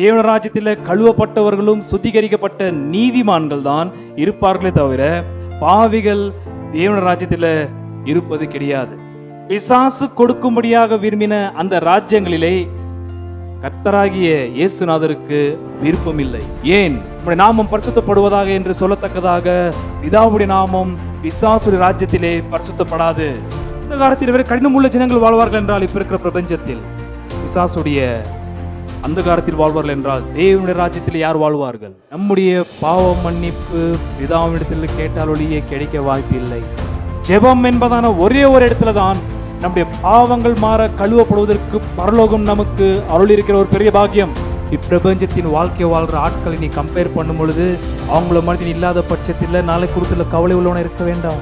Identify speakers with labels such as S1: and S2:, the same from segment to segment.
S1: தேவ ராஜ்யத்தில் கழுவப்பட்டவர்களும் சுத்திகரிக்கப்பட்ட நீதிமான்கள் தான் இருப்பார்களே தவிர பாவிகள் தேவ ராஜ்யத்தில் இருப்பது கிடையாது. பிசாசு கொடுக்கும்படியாக விரும்பின அந்த ராஜ்யங்களிலே கர்த்தராகிய இயேசுநாதருக்கு விருப்பம் இல்லை. ஏன்? நம்முடைய நாமம் பரிசுத்தப்படுவதாக என்று சொல்லத்தக்கதாக பிதாவுடைய நாமம் பிசாசுடைய ராஜ்யத்திலே பரிசுத்தப்படாது. இந்த காலத்தில் வேறு கடினமுள்ள ஜனங்கள் வாழ்வார்கள் என்றால், இப்ப இருக்கிற பிரபஞ்சத்தில் பிசாசுடைய அந்த காலத்தில் வாழ்வார்கள் என்றால் தேவனுடைய ராஜ்யத்தில் யார் வாழ்வார்கள்? நம்முடைய பாவ மன்னிப்பு பிதாவினிடத்தில் கேட்டால் ஒழிய கிடைக்க வாய்ப்பில்லை. ஜெபம் என்பதான ஒரே ஒரு இடத்துல தான் நம்முடைய பாவங்கள் மாற கழுவப்படுவதற்கு பரலோகம் நமக்கு அருள் இருக்கிற ஒரு பெரிய பாக்கியம். இப்பிரபஞ்சத்தின் வாழ்க்கை வாழ்ற ஆட்களை நீ கம்பேர் பண்ணும் பொழுது அவங்கள மனிதன் இல்லாத பட்சத்தில் நாளை குறித்துள்ள கவலை உள்ளவன இருக்க வேண்டாம்.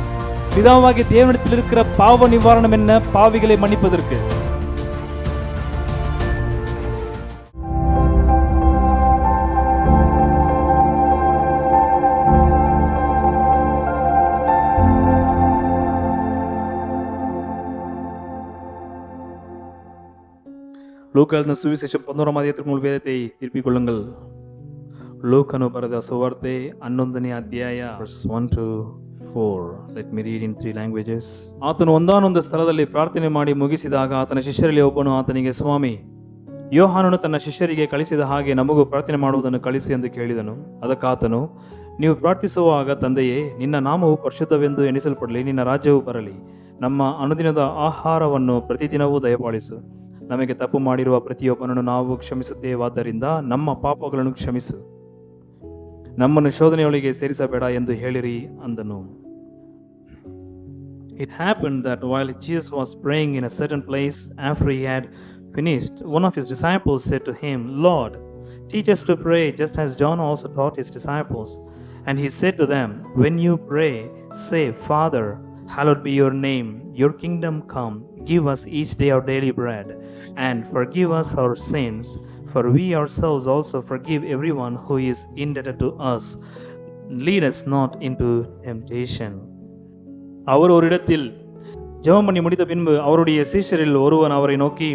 S1: பிதாவாகிய தேவனிடத்தில் இருக்கிற பாவ நிவாரணம் என்ன? பாவிகளை மன்னிப்பதற்கு. லூக்கா எழுதின சுவிசேஷம் 11ஆம் அதிகாரத்திற்கு உங்கள் வேதத்தை திருப்பிக் கொள்ளுங்கள். ಲೂಕನು ಬರೆದ ಸುವಾರ್ತೆ 11ನೇ ಅಧ್ಯಾಯ verse 1 to 4. Let me read in 3 languages. ಆತನು ಒಂದಾನೊಂದು ಸ್ಥಳದಲ್ಲಿ ಪ್ರಾರ್ಥನೆ ಮಾಡಿ ಮುಗಿಸಿದಾಗ ಆತನ ಶಿಷ್ಯರಲ್ಲಿ ಒಬ್ಬನು ಆತನಿಗೆ, ಸ್ವಾಮಿ, ಯೋಹಾನನು ತನ್ನ ಶಿಷ್ಯರಿಗೆ ಕಳಿಸಿದ ಹಾಗೆ ನಮಗೂ ಪ್ರಾರ್ಥನೆ ಮಾಡುವುದನ್ನು ಕಳಿಸಿ ಎಂದು ಕೇಳಿದನು. ಅದಕ್ಕಾತನು, ನೀವು ಪ್ರಾರ್ಥಿಸುವಾಗ, ತಂದೆಯೇ, ನಿನ್ನ ನಾಮವು ಪರಿಶುದ್ಧವೆಂದು ಎಣಿಸಲ್ಪಡಲಿ, ನಿನ್ನ ರಾಜ್ಯವು ಬರಲಿ, ನಮ್ಮ ಅನುದಿನದ ಆಹಾರವನ್ನು ಪ್ರತಿದಿನವೂ ದಯಪಾಲಿಸು, ನಮಗೆ ತಪ್ಪು ಮಾಡಿರುವ ಪ್ರತಿಯೊಬ್ಬನನ್ನು ನಾವು ಕ್ಷಮಿಸುತ್ತೇವಾದ್ದರಿಂದ ನಮ್ಮ ಪಾಪಗಳನ್ನು ಕ್ಷಮಿಸು, ನಮ್ಮನ್ನು ಶೋಧನೆಯೊಳಗೆ ಸೇರಿಸಬೇಡ ಎಂದು ಹೇಳಿರಿ ಅಂದನು. It happened that while Jesus was praying in a certain place, after he had finished, one of his disciples said to him, Lord, teach us to pray just as John also taught his disciples. And he said to them, when you pray, say, Father, hallowed be your name, your kingdom come, give us each day our daily bread, and forgive us our sins, for we ourselves also forgive everyone who is indebted to us. Lead us not into temptation. அவர் ஒரு இடத்தில் ஜெபம் பண்ணி முடித்த பின்பு அவருடைய சீஷரில் ஒருவன் அவரை நோக்கி,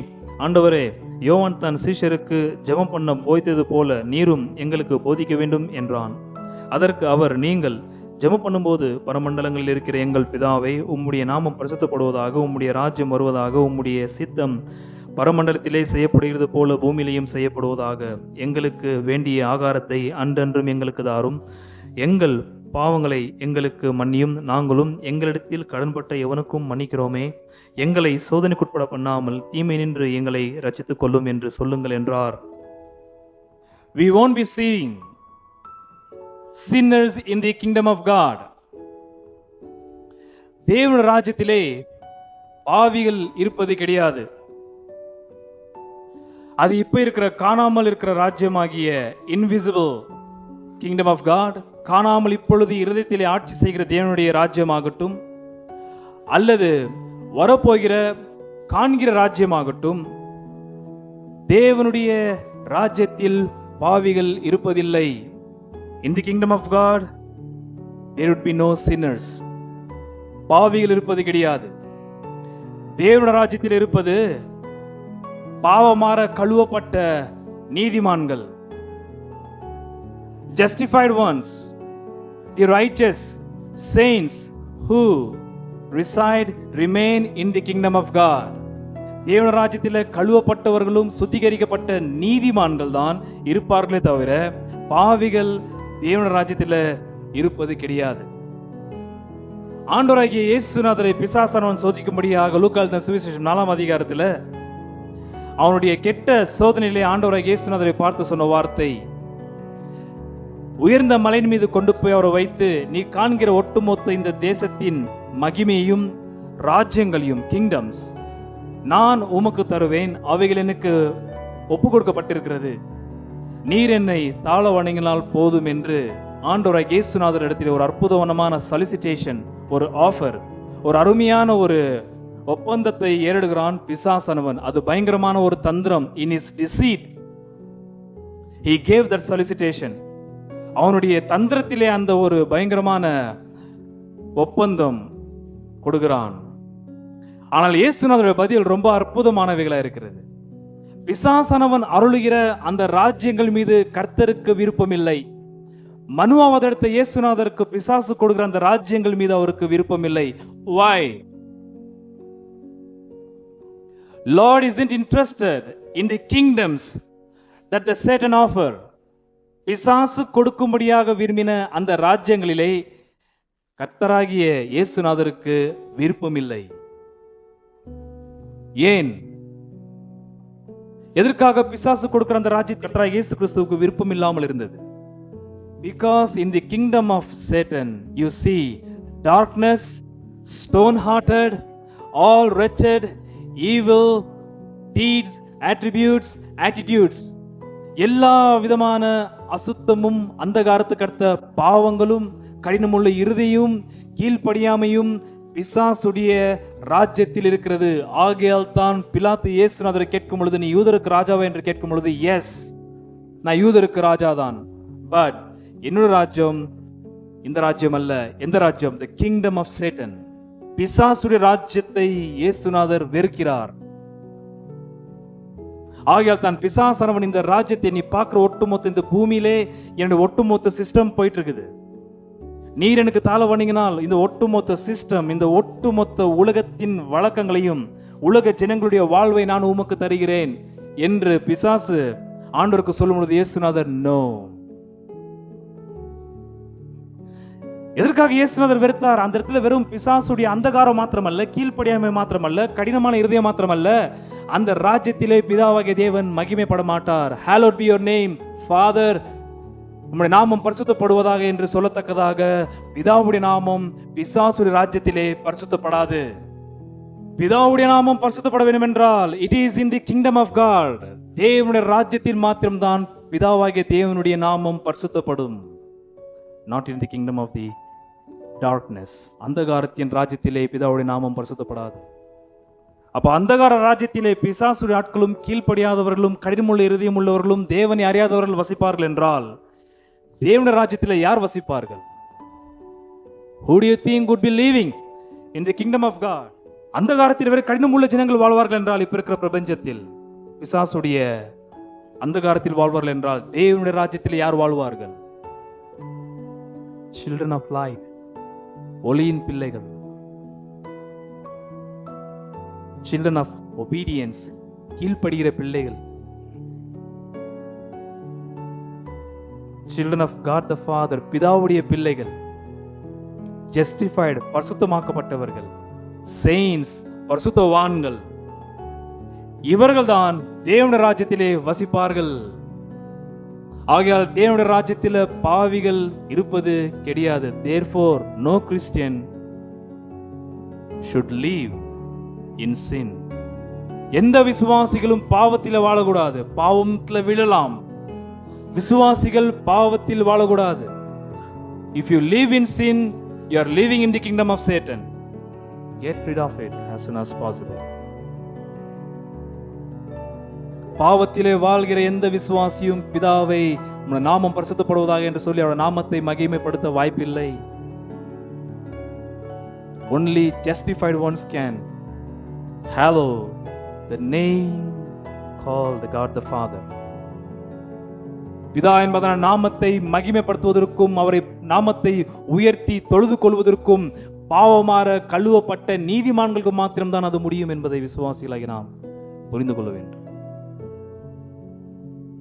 S1: ஆண்டவரே, யோவான் தன் சீஷருக்கு ஜெபம் பண்ண போதித்தது போல நீரும் எங்களுக்கு போதிக்க வேண்டும் என்றான். அதற்கு அவர், நீங்கள் ஜெபம் பண்ணும்போது பரமண்டலங்களில் இருக்கிற எங்கள் பிதாவை, உம்முடைய நாமம் பரிசுத்தப்படுவதாக, உம்முடைய ராஜ்யம் வருவதாக, உம்முடைய சித்தம் பரமண்டலத்திலே செய்யப்படுகிறது போல பூமியிலையும் செய்யப்படுவதாக, எங்களுக்கு வேண்டிய ஆகாரத்தை அன்றன்றும் எங்களுக்கு தாரும், எங்கள் பாவங்களை எங்களுக்கு மன்னியும், நாங்களும் எங்களிடத்தில் கடன்பட்ட எவனுக்கும் மன்னிக்கிறோமே, எங்களை சோதனைக்குட்பட பண்ணாமல் தீமை நின்று எங்களை ரட்சித்துக் கொள்ளும் என்று சொல்லுங்கள் என்றார். We won't be seeing sinners in the kingdom of God. தேவனுடைய ராஜ்யத்திலே பாவிகள் இருப்பது கிடையாது. அது இப்ப இருக்கிற காணாமல் இருக்கிற ராஜ்யமாகிய இன்விசிபிள் கிங்டம் ஆஃப் காட், காணாமல் இப்பொழுது இருதயத்திலே ஆட்சி செய்கிற தேவனுடைய ராஜ்யமாகட்டும், அல்லது வரப்போகிற காண்கிற ராஜ்யமாகட்டும், தேவனுடைய ராஜ்யத்தில் பாவிகள் இருப்பதில்லை. In the kingdom of God, there would be no sinners. பாவிகள் இருப்பது கிடையாது. தேவனுடைய ராஜ்யத்தில் இருப்பது பாவமாற கழுவப்பட்ட நீதிமான்கள், justified ones, the righteous saints who remain in the kingdom of God. தேவனுடைய ராஜ்யத்தில் கழுவப்பட்டவர்களும் சுத்திகரிக்கப்பட்ட நீதிமான்கள் தான் இருப்பார்களே தவிர பாவிகள் தேவனுடைய ராஜ்யத்தில் இருப்பது கிடையாது. ஆண்டவராகிய இயேசுநாதரை பிசாசானவன் சோதிக்கும்படியாக லூக்கா எழுதின சுவிசேஷம் 4ஆம் அதிகாரத்தில் அவனுடைய கெட்ட சோதனையிலே ஆண்டவராகிய இயேசுநாதரை பார்த்து சொன்ன வார்த்தை, உயர்ந்த மலையின் மீது கொண்டு போய் அவரை வைத்து, நீ காண்கிற ஒட்டுமொத்த இந்த தேசத்தின் மகிமையும் ராஜ்யங்களையும், கிங்டம்ஸ், நான் உமக்கு தருவேன், அவைகள் எனக்கு ஒப்பு கொடுக்கப்பட்டிருக்கிறது, நீர் என்னை தாழ வணங்கினால் போதும் என்று ஆண்டவராகிய இயேசுநாதர் இடத்தில் ஒரு அற்புதமான சலிசிட்டேஷன், ஒரு ஆஃபர், ஒரு அருமையான ஒரு ஒப்பந்தத்தை ஏறிடுகிறான் பிசாசானவன். அது பயங்கரமான ஒரு தந்திரம். In is deceit he gave that solicitation. அவனுடைய தந்திரத்திலே அந்த ஒரு பயங்கரமான ஒப்பந்தம் கொடுக்கிறான். ஆனால் இயேசுநாதருடைய பதில் ரொம்ப அற்புதமானவைகளா இருக்கிறது. பிசாசானவன் அருளுகிற அந்த ராஜ்யங்கள் மீது கர்த்தருக்கு விருப்பம் இல்லை. மனுவாவது அடுத்த இயேசுநாதருக்கு பிசாசு கொடுக்கிற அந்த ராஜ்யங்கள் மீது அவருக்கு விருப்பம் இல்லை. Why? Lord isn't interested in the kingdoms that the Satan offer. பிசாசு கொடுக்கும்படியாக விரும்பின அந்த ராஜ்யங்களிலே கர்த்தராகிய இயேசுநாதருக்கு விருப்பம் இல்லை. ஏன்? எதற்காக பிசாசு கொடுக்கிற அந்த ராஜ்யத்தை கர்த்தராகிய இயேசு கிறிஸ்துவுக்கு விருப்பம் இல்லாமல் இருந்தது? Because in the kingdom of Satan you see darkness, stone-hearted, all wretched, evil deeds, attributes, attitudes, எல்லா விதமான அசுத்தமும் அந்தகாரத்துக்கு அடுத்த பாவங்களும் கடினமுள்ள இருதயமும் கீழ்ப்படியாமையும் பிசாசுடைய ராஜ்யத்தில் இருக்கிறது. ஆகையால் தான் பிலாத்து இயேசுநாதரை கேட்கும் பொழுது, நீ யூதருக்கு ராஜாவா என்று கேட்கும் பொழுது, எஸ், நான் யூதருக்கு ராஜா தான், பட் என்னோட ராஜ்யம் இந்த ராஜ்யம் அல்ல. எந்த ராஜ்யம்? the kingdom of Satan. பிசாசுடைய ராஜ்யத்தை இயேசுநாதர் வெறுக்கிறார். ஆகையால் தான் பிசாசானவன் இந்த ராஜ்யத்தை, நீ பார்க்கிற ஒட்டுமொத்த இந்த பூமியிலே என்னுடைய ஒட்டுமொத்த சிஸ்டம் போயிட்டு இருக்குது, நீர் எனக்கு தாழ வணங்கினால் இந்த ஒட்டுமொத்த சிஸ்டம், இந்த ஒட்டுமொத்த உலகத்தின் வழக்கங்களையும் உலக ஜனங்களுடைய வாழ்வை நான் உமக்கு தருகிறேன் என்று பிசாசு ஆண்டவருக்கு சொல்லும் பொழுது இயேசுநாதர் நோ. எதற்காக இயேசுநாதர் வெறுத்தார்? அந்த இடத்துல வெறும் பிசாசுடைய அந்தகாரம் மாத்திரமல்ல, கீழ்ப்படியாமை மாத்திரமல்ல, கடினமான இருதயம் மாத்திரமல்ல, அந்த ராஜ்யத்திலே பிதாவாகிய தேவன் மகிமைப்பட மாட்டார். Hallowed be your name, Father. உம்முடைய நாமம் பரிசுத்தப்படுவதாக என்று சொல்லத்தக்கதாக பிதாவுடைய நாமம் பிசாசுடைய ராஜ்யத்திலே பரிசுத்தப்படாது. பிதாவுடைய நாமம் பரிசுத்தப்பட வேண்டும் என்றால் it is in the kingdom of God. தேவனுடைய ராஜ்யத்தில் மாத்திரம்தான் பிதாவாகிய தேவனுடைய நாமம் பரிசுத்தப்படும். Not in the kingdom of the darkness. அந்தகாரத்தின் ராஜ்யத்திலே பிதாவுடைய நாமம் பரிசுத்தப்படாது. அப்ப அந்தகார ராஜ்யத்திலே பிசாசுடைய ஆட்களும் கீழ்ப்படியாதவர்களும் கடினமுள்ள இருதயம் உள்ளவர்களும் தேவனை அறியாதவர்கள் வசிப்பார்கள் என்றால் தேவனுடைய ராஜ்யத்திலே யார் வசிப்பார்கள்? Who do you think would be living in the kingdom of God? அந்தகாரத்தில் வேறு கடினமுள்ள ஜனங்கள் வாழ்வார்கள் என்றால், இப்ப இருக்கிற பிரபஞ்சத்தில் பிசாசுடைய அந்தகாரத்தில் வாழ்வார்கள் என்றால் தேவனுடைய ராஜ்யத்தில் யார் வாழ்வார்கள்? Children of light, ஒளியின் பிள்ளைகள். Children of obedience, கீழ்ப்படுகிற பிள்ளைகள். Children of God the Father, பிதாவுடைய பிள்ளைகள். Justified, பரிசுத்தமாக்கப்பட்டவர்கள். Saints, பரிசுத்தவான்கள். இவர்கள்தான் தேவனுடைய ராஜ்யத்திலே வசிப்பார்கள். ஆகையால் தேவனுடைய ராஜ்யத்தில் பாவிகள் இருப்பது கிடையாது. Therefore no Christian should live in sin. எந்த விசுவாசிகளும் பாவத்தில் வாழக்கூடாது. பாவத்தில் விழலாம், விசுவாசிகள் பாவத்தில் வாழக்கூடாது. If you live in sin, you are living in the kingdom of Satan. Get rid of it as soon as possible. பாவத்திலே வாழ்கிற எந்த விசுவாசியும் பிதாவை உம்முடைய நாமம் பரிசுத்தப்படுவதாக என்று சொல்லி அவருடைய நாமத்தை மகிமைப்படுத்த வாய்ப்பில்லை. Only justified ones can hallow the name called God the Father. பிதா என்பதன் நாமத்தை மகிமைப்படுத்துவதற்கும் அவரை நாமத்தை உயர்த்தி தொழுது கொள்வதற்கும் பாவமாற கழுவப்பட்ட நீதிமான்களுக்கு மாத்திரம்தான் அது முடியும் என்பதை விசுவாசிகளாகி நாம் புரிந்து கொள்ள வேண்டும்.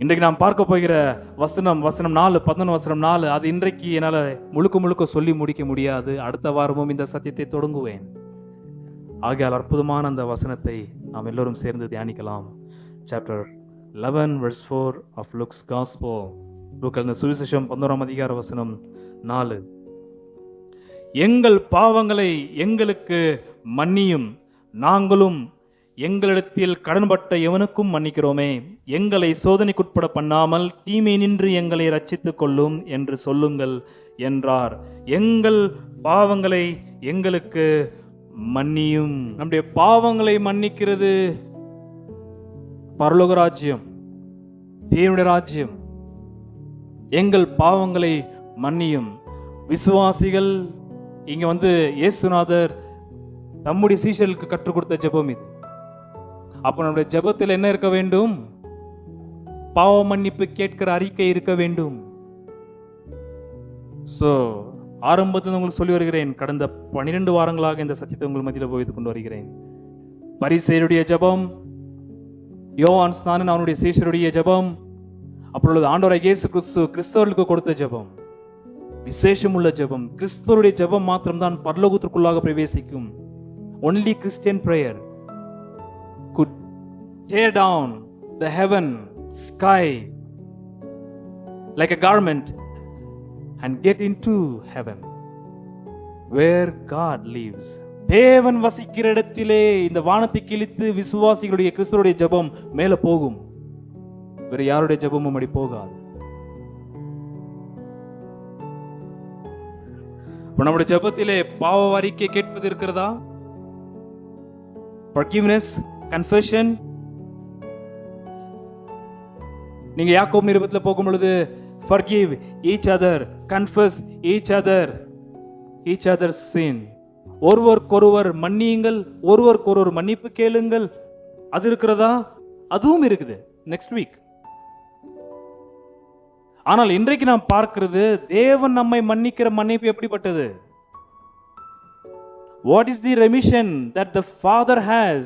S1: இன்றைக்கு நாம் பார்க்க போகிற வசனம் 4, 11 அது இன்றைக்கு என்னால் முழுக்க சொல்லி முடிக்க முடியாது. அடுத்த வாரமும் இந்த சத்தியத்தை தொடங்குவேன். ஆகையால் அற்புதமான அந்த வசனத்தை நாம் எல்லோரும் சேர்ந்து தியானிக்கலாம். Chapter 11 verse 4 of Luke's Gospel. லூக்கா சுவிசேஷம் 11ஆம் அதிகார வசனம் 4. எங்கள் பாவங்களை எங்களுக்கு மன்னியும், நாங்களும் எங்களிடத்தில் கடன்பட்ட எவனுக்கும் மன்னிக்கிறோமே. எங்களை சோதனைக்குட்பட பண்ணாமல் தீமை நின்று எங்களை ரட்சித்துக் கொள்ளும் என்று சொல்லுங்கள் என்றார். எங்கள் பாவங்களை எங்களுக்கு மன்னியும். நம்முடைய பாவங்களை மன்னிக்கிறது பரலோக ராஜ்யம், தேவனுடைய ராஜ்யம். எங்கள் பாவங்களை மன்னியும். விசுவாசிகள் இங்க இயேசுநாதர் தம்முடைய சீஷர்களுக்கு கற்றுக் கொடுத்த ஜெபம் இது. அப்ப நம்முடைய ஜெபத்தில் என்ன இருக்க வேண்டும்? பாவ மன்னிப்பு கேட்கிற அறிக்கை இருக்க வேண்டும். சோ ஆரம்பத்தில் உங்களுக்கு சொல்லி வருகிறேன், கடந்த 12 வாரங்களாக இந்த சத்தியத்தை உங்கள் மத்தியில் போய்த்து கொண்டு வருகிறேன். பரிசேயருடைய ஜெபம், யோவான் ஸ்நானன் அவனுடைய சீஷருடைய ஜெபம், அப்பொழுது ஆண்டவராகிய இயேசு கிறிஸ்து கிறிஸ்தவர்களுக்கு கொடுத்த ஜெபம், விசேஷம் உள்ள ஜெபம். கிறிஸ்தவருடைய ஜெபம் மாத்திரம்தான் பரலோகத்திற்குள்ளாக பிரவேசிக்கும். Only Christian prayer could tear down the heaven sky like a garment and get into heaven where God lives. தேவன் வசிக்கிற இடத்திலே இந்த வானத்தை கிழித்து விசுவாசிகளுடைய கிறிஸ்தவருடைய ஜெபம் மேல போகும். வேற யாருடைய ஜெபமும் அப்படி போகாது. நம்முடைய ஜெபத்திலே பாவ அறிக்கை கேட்பது இருக்கிறதா? forgiveness, confession. நீங்க யாக்கோபு நிருபத்தில் போகும் பொழுது forgive each other, confess each other's sin. ஒருவருக்கொருவர் மன்னியுங்கள், ஒருவருக்கொருவர் மன்னிப்பு கேளுங்கள். அது இருக்கிறதா? அதுவும் இருக்குது நெக்ஸ்ட் வீக். ஆனால் இன்றைக்கு நாம் பார்க்கிறது, தேவன் நம்மை மன்னிக்கிற மன்னிப்பு எப்படிப்பட்டது? What is the remission that the Father has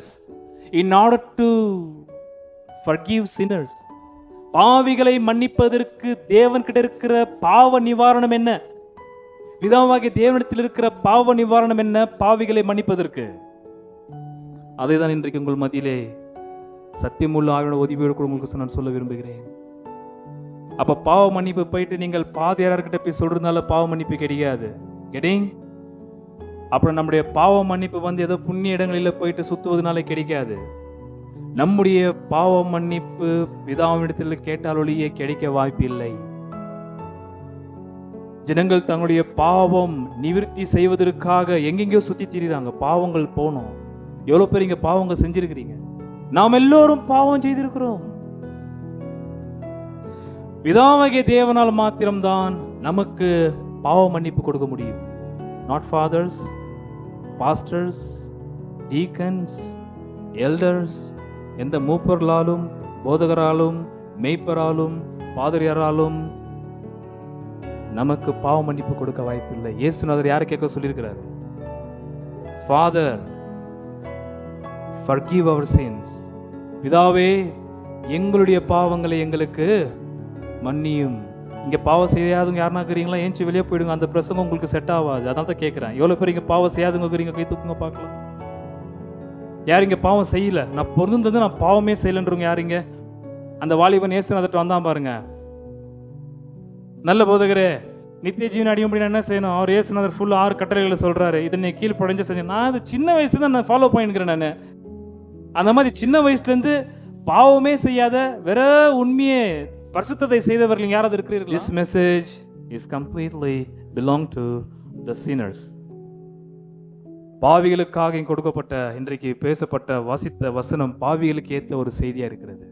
S1: in order to forgive sinners? பாவிகளை மன்னிப்பதற்கு தேவன் கிட்ட இருக்கிற பாவ நிவாரணம் என்ன? பிதாவாகிய தேவனிடத்தில் இருக்கிற பாவ நிவாரணம் என்ன? பாவிகளை மன்னிப்பதற்கு. அதை தான் இன்றைக்கு உங்கள் மத்தியிலே சத்தியமுள்ள ஆவியோட உதவியோடு கூட உங்களுக்கு நான் சொல்ல விரும்புகிறேன். அப்ப பாவ மன்னிப்பு போயிட்டு நீங்கள் பாதியார்கிட்ட போய் சொல்றதுனால பாவ மன்னிப்பு கிடையாது. கெட்டிங்? அப்புறம் நம்முடைய பாவ மன்னிப்பு வந்து ஏதோ புண்ணிய இடங்களில் போயிட்டு சுத்துவதனால கிடைக்காது. நம்முடைய பாவ மன்னிப்பு பிதாவினிடத்தில் கேட்டால் ஒழிய கிடைக்க வாய்ப்பில்லை. ஜனங்கள் தங்களுடைய பாவம் நிவிர்த்தி செய்வதற்காக எங்கெங்கயோ சுத்தி திரிறாங்க. பாவங்கள் போனோம். எவ்வளவு பேர் இங்க பாவங்கள் செஞ்சிருக்கிறீங்க? நாம் எல்லோரும் பாவம் செய்திருக்கிறோம். பிதாவாகிய தேவனால் மாத்திரம்தான் நமக்கு பாவ மன்னிப்பு கொடுக்க முடியும். Not fathers, pastors, deacons, elders, எந்த மூப்பர்களாலும் போதகராலும் மேய்ப்பராலும் பாதிரியாராலும் நமக்கு பாவ மன்னிப்பு கொடுக்க வாய்ப்பில்லை. இயேசுநாதர் யாரை கேட்க சொல்லியிருக்கிறார்? Father, forgive our sins. பிதாவே, எங்களுடைய பாவங்களை எங்களுக்கு மன்னியும். இங்க பாவம் செய்யாதவங்க யாருன்னா இருக்கிறீங்களா? ஏஞ்சி வெளியே போயிடுங்க. அந்த பிரசங்கம் உங்களுக்கு செட் ஆகாது. அதான் தான் கேட்கிறேன். எவ்வளவு பேர் இங்க பாவம் செய்யாதவங்க இருக்கிறீங்க? கை தூக்குங்க பார்க்கலாம். யார் இங்க பாவம் செய்யல? நான் பொருந்தது நான் பாவமே செய்யலன்றவங்க யாருங்க? அந்த வாலிபன் இயேசுநாதர்ட்ட வந்தான் பாருங்க. நல்ல போதகரே, நித்திய ஜீவன் அடையும்படி என்ன செய்யணும்? அவர் இயேசுநாதர் ஃபுல் 6 கட்டளைகளை சொல்றாரு. இதை நீ கீழ் படைஞ்சு செஞ்சேன். நான் அது சின்ன வயசுல தான் நான் ஃபாலோ பண்ணிக்கிறேன். நான் அந்த மாதிரி சின்ன வயசுல இருந்து பாவமே செய்யாத வேற உண்மையே பரிசுத்தத்தை செய்தவர்கள் யாராவது இருக்கிறீர்கள்? This message is completely belong to the sinners. பாவிகளுக்காக கொடுக்கப்பட்ட இன்றைக்கு பேசப்பட்ட வாசித்த வசனம் பாவிகளுக்கு ஏற்ற ஒரு செய்தியா இருக்கிறது.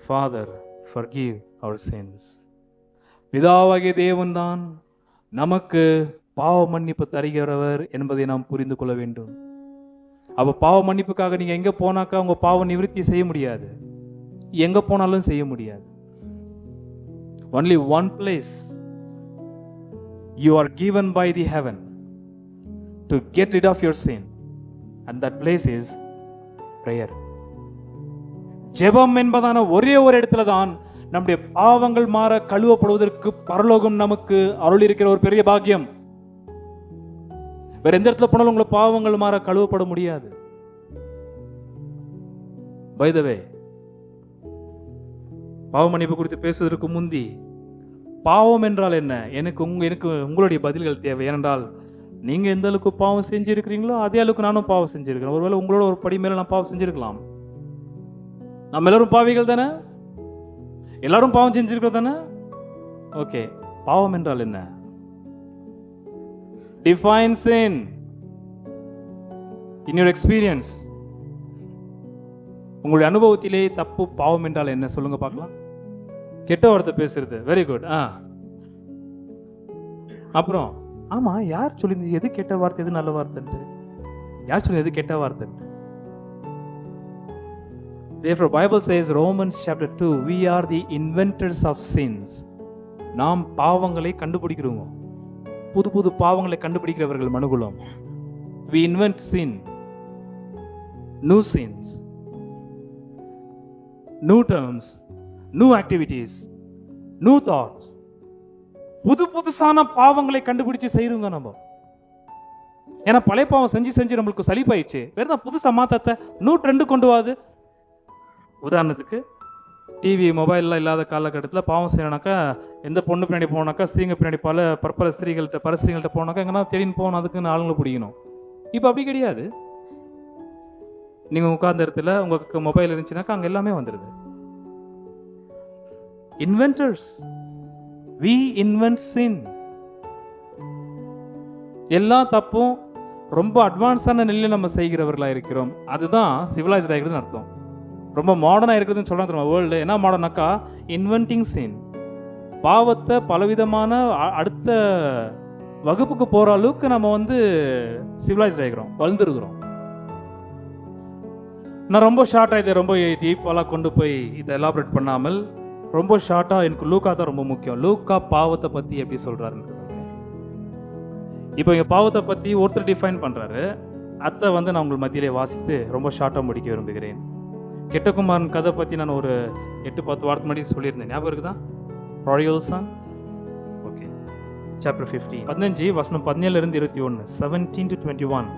S1: Father, forgive our sins. பிதாவாகிய தேவன்தான் நமக்கு பாவ மன்னிப்பு தருகிறவர் என்பதை நாம் புரிந்து கொள்ள வேண்டும். அப்ப பாவ மன்னிப்புக்காக நீங்க எங்க போனாக்கா உங்க பாவ நிவர்த்தி செய்ய முடியாது. எங்க போனாலும் செய்ய முடியாது. Only one place you are given by the heaven to get rid of your sin, and that place is prayer. ஜெபம் என்பதான ஒரே ஒரு இடத்துல தான் நம்முடைய பாவங்கள் மாற கழுவப்படுவதற்கு பரலோகம் நமக்கு அருள் இருக்கிற ஒரு பெரிய பாக்கியம். வேற எந்த இடத்துல போனாலும் உங்களை பாவங்கள் மாற கழுவப்பட முடியாது. By the way, பாவ மன்னிப்பு குறித்து பேசுவதற்கு முந்தி பாவம் என்றால் என்ன? எனக்கு உங்களுடைய பதில்கள் தேவை. ஏனென்றால் நீங்க எந்த அளவுக்கு பாவம் செஞ்சிருக்கிறீங்களோ அதே அளவுக்கு நானும் பாவம் செஞ்சிருக்கிறேன். ஒருவேளை உங்களோட ஒரு படி மேல நான் பாவம் செஞ்சிருக்கலாம். நம்ம எல்லாரும் பாவிகள் தானே? எல்லாரும் பாவம் செஞ்சிருக்கிறோம் தானே? ஓகே, பாவம் என்றால் என்ன? Define sin in your experience. உங்களுடைய அனுபவத்திலே தப்பு பாவம் என்றால் என்ன சொல்லுங்க பார்க்கலாம். கெட்ட வார்த்தை பேசுறது, வெரி குட். அப்புறம் ஆமா, யார் சொல்லி எது கெட்ட வார்த்தை எது நல்ல வார்த்தை? யார் சொன்னது கெட்ட வார்த்தை? Therefore Bible says Romans chapter 2, we are the inventors of sins. நாம் பாவங்களை கண்டுபிடிக்கிறோம். புது புது பாவங்களை கண்டுபிடிக்கிறவர்கள் மனுகுலம். We invent sin, new sins, new terms, new activities, new thoughts. புது புதுசான பாவங்களை கண்டுபிடிச்சு செய்யறோங்க நம்ம. ஏன்னா பழைய பாவம் செஞ்சு செஞ்சு நம்மளுக்கு சலிப்பாயிடுச்சு. வேற தான் புதுசா மாத்தத்தை நியூ ட்ரெண்டு கொண்டு வாது. உதாரணத்துக்கு டிவி மொபைல்லாம் இல்லாத காலகட்டத்தில் பாவம் செய்யணுனாக்கா எந்த பொண்ணு பின்னாடி போனாக்கா ஸ்திரீங்க பின்னாடி பல ஸ்திரீங்கள்ட்ட போனாக்கா எங்கன்னா தேடின்னு போகணும், அதுக்குன்னு ஆளுங்களை பிடிக்கணும். இப்போ அப்படி கிடையாது. நீங்கள் உட்கார்ந்த இடத்துல உங்களுக்கு மொபைல் இருந்துச்சுனாக்கா அங்கே எல்லாமே வந்துடுது. Inventors, we invent sin. எல்லா தப்பும் ரொம்ப அட்வான்ஸான நிலையில் நம்ம செய்கிறவர்களாக இருக்கிறோம். அதுதான் சிவிலைஸ்ட் ஆகிறதுன்னு அர்த்தம். ரொம்ப மாடர்னாக இருக்கிறதுன்னு சொல்கிறாங்க தெரியுமா வேர்ல்டு. என்ன மாடர்னாக்கா இன்வென்டிங் சின். பாவத்தை பலவிதமான அடுத்த வகுப்புக்கு போகிற அளவுக்கு நம்ம சிவிலைஸ்ட் ஆகிக்கிறோம், வளர்ந்துருக்குறோம். நான் ரொம்ப ஷார்ட்டாக இதை ரொம்ப டீப்பாலாம் கொண்டு போய் இதை எலாபரேட் பண்ணாமல் ரொம்ப ஷார்ட்டாக எனக்கு லூக்கா தான் ரொம்ப முக்கியம். லூக்கா பாவத்தை பற்றி எப்படி சொல்கிறாருன்னு. இப்போ இங்கே பாவத்தை பற்றி ஒருத்தர் டிஃபைன் பண்ணுறாரு. அதை நான் உங்கள் மத்தியிலே வாசித்து ரொம்ப ஷார்ட்டாக முடிக்க விரும்புகிறேன். கெட்டகுமாரன் கதை பற்றி நான் ஒரு 8-10 வாரத்துக்கு முன்னாடி சொல்லியிருந்தேன். ஞாபகம் இருக்குதா? Prodigal Sun. ஓகே, சாப்டர் 15 15 வசனம் 17-21, 17-21.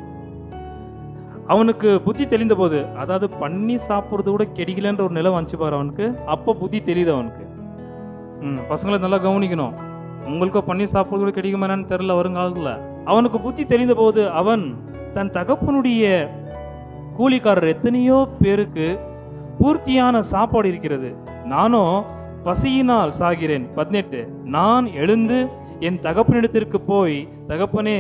S1: அவனுக்கு புத்தி தெளிந்த போது, அதாவது பண்ணி சாப்பிட்றது கூட கெடிக்கலன்ற ஒரு நிலை வந்துச்சு பாரு அவனுக்கு. அப்போ புத்தி தெரியுது அவனுக்கு. பசங்களை நல்லா கவனிக்கணும். உங்களுக்கோ பண்ணி சாப்பிட்றது கூட கிடைக்குமான்னு தெரியல வருங்காலத்தில். அவனுக்கு புத்தி தெரிந்த போது அவன் தன் தகப்பனுடைய கூலிக்காரர் எத்தனையோ பேருக்கு பூர்த்தியான சாப்பாடு இருக்கிறது, நானும் பசியினால் சாகிறேன். 18 நான் எழுந்து என் தகப்பனிடத்திற்கு போய், தகப்பனே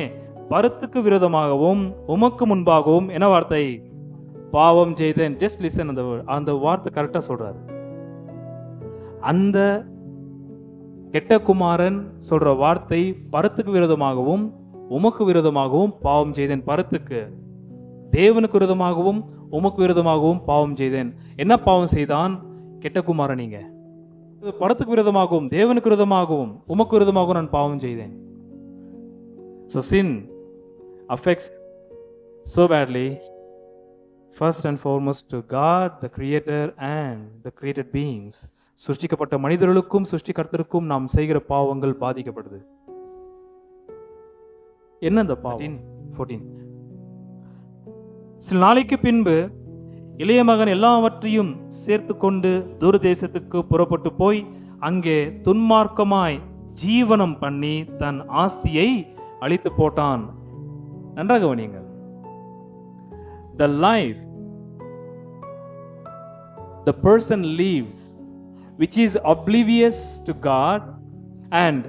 S1: பரத்துக்கு விரோதமாகவும் உமக்கு முன்பாகவும் என்ன வார்த்தை? பாவம் செய்தேன். ஜஸ்ட் லிசன், அந்த வார்த்தை கரெக்டா சொல்றாரு. அந்த கெட்ட குமாரன் சொல்ற வார்த்தை பரத்துக்கு விரோதமாகவும் உமக்கு விரோதமாகவும் பாவம் செய்தேன். பரத்துக்கு தேவனுக்கு விரோதமாகவும் உமக்கு விரோதமாகவும் பாவம் செய்தேன். என்ன பாவம் செய்தான் கெட்ட குமாரன்? நீங்க பரத்துக்கு விரோதமாகவும் தேவனுக்கு விரோதமாகவும் உமக்கு விரோதமாகவும் நான் பாவம் செய்தேன். So sin affects so badly, first and foremost to God, the creator and the created beings. சிருஷ்டிக்கப்பட்ட மனிதர்களுக்கும் சிருஷ்டிகர்த்தருக்கும் நாம் செய்கிற பாவங்கள் பாதிக்கப்படுது. என்ன இந்த பாவம்? 14 சில நாளைக்கு பின்பு இளைய மகன் எல்லாவற்றையும் சேர்த்து கொண்டு தூர தேசத்துக்கு புறப்பட்டு போய் அங்கே துன்மார்க்கமாய் ஜீவனம் பண்ணி தன் ஆஸ்தியை அழித்து போட்டான். நன்றாக கவனியுங்கள். The life the person lives which is oblivious to God and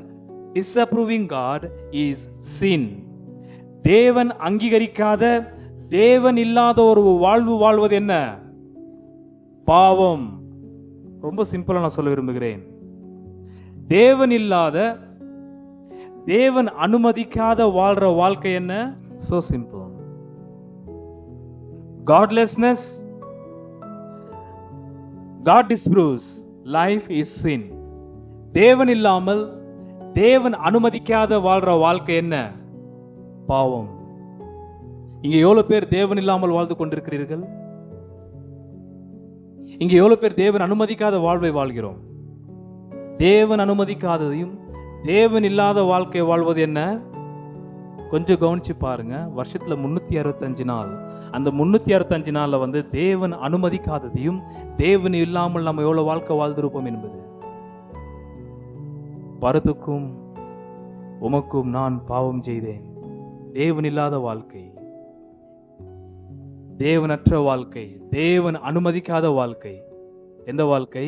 S1: disapproving God is sin. தேவன் அங்கீகரிக்காத, தேவன் இல்லாத ஒரு வாழ்வு வாழ்வது என்ன? பாவம். ரொம்ப சிம்பிளா நான் சொல்ல விரும்புகிறேன். தேவன் இல்லாத, தேவன் அனுமதிக்காத வாழ்ற வாழ்க்கை என்ன? So simple. Godlessness, God disapproves, life is sin. தேவன் இல்லாமல், தேவன் அனுமதிக்காத வாழ்ற வாழ்க்கை என்ன? பாவம். இங்க எவ்வளவு பேர் தேவன் இல்லாமல் வாழ்ந்து கொண்டிருக்கிறீர்கள்? இங்க எவ்வளவு பேர் தேவன் அனுமதிக்காத வாழ்வை வாழ்கிறோம்? தேவன் அனுமதிக்காததையும் தேவன் இல்லாத வாழ்க்கை வாழ்வது என்ன? கொஞ்சம் கவனிச்சு பாருங்க. வருஷத்துல 365 நாள், அந்த 365 நாள்ல தேவன் அனுமதிக்காததையும் தேவன் இல்லாமல் நம்ம எவ்வளவு வாழ்க்கை வாழ்ந்திருப்போம் என்பது. பரத்துக்கும் உமக்கும் நான் பாவம் செய்தேன். தேவன் இல்லாத வாழ்க்கை, தேவனற்ற வாழ்க்கை, தேவன் அனுமதிக்காத வாழ்க்கை. எந்த வாழ்க்கை?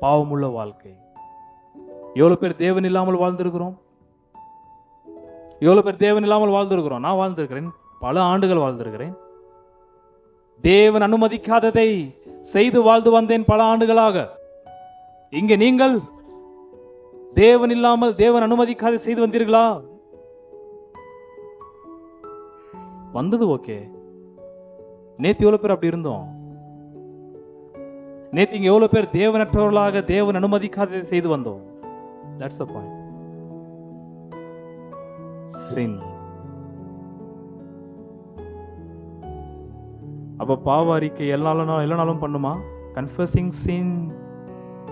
S1: பாவமுள்ள வாழ்க்கை. எவ்வளவு பேர் தேவன் இல்லாமல் வாழ்ந்திருக்கிறோம்? எவ்வளவு பேர் தேவன் இல்லாமல் வாழ்ந்திருக்கிறோம்? நான் வாழ்ந்திருக்கிறேன், பல ஆண்டுகள் வாழ்ந்திருக்கிறேன். தேவன் அனுமதிக்காததை செய்து வாழ்ந்து வந்தேன் பல ஆண்டுகளாக. இங்க நீங்கள் தேவன் இல்லாமல் தேவன் அனுமதிக்காத செய்து வந்தீர்களா? வந்தது ஓகே, நேத்து எவ்வளவு பேர் அப்படி இருந்தோம்? நேத்து இங்க எவ்வளவு பேர் தேவனற்றவர்களாக தேவன் அனுமதிக்காததை செய்து வந்தோம்? That's the point. Sin. அப்ப பாவ அறிக்கை எல்லா நாளும் பண்ணுமா? Confessing sin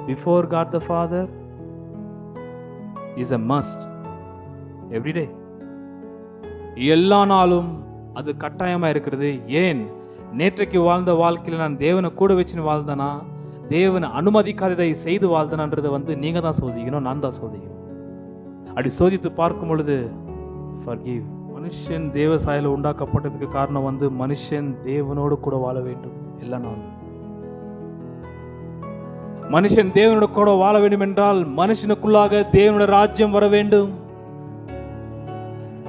S1: before God the Father is a must every day. எல்லா நாளும் அது கட்டாயமா இருக்கிறது. ஏன்? நேற்றைக்கு வாழ்ந்த வாழ்க்கையில நான் தேவனை கூட வச்சுன்னு வாழ்ந்தனா, தேவனை அனுமதிக்காததை செய்து வாழ்ந்தனான்றதை நீங்க தான் சோதிக்கணும், நான் தான் சோதிக்கணும். அப்படி சோதித்து பார்க்கும் பொழுது forgive. மனுஷன் தேவ சாயல உண்டாக்கப்பட்டதுக்கு காரணம் மனுஷன் தேவனோடு கூட வாழ வேண்டும். எல்லா நாளும் மனுஷன் தேவனோட கூட வாழ வேண்டும் என்றால் மனுஷனுக்குள்ளாக தேவனுடைய ராஜ்யம் வர வேண்டும்.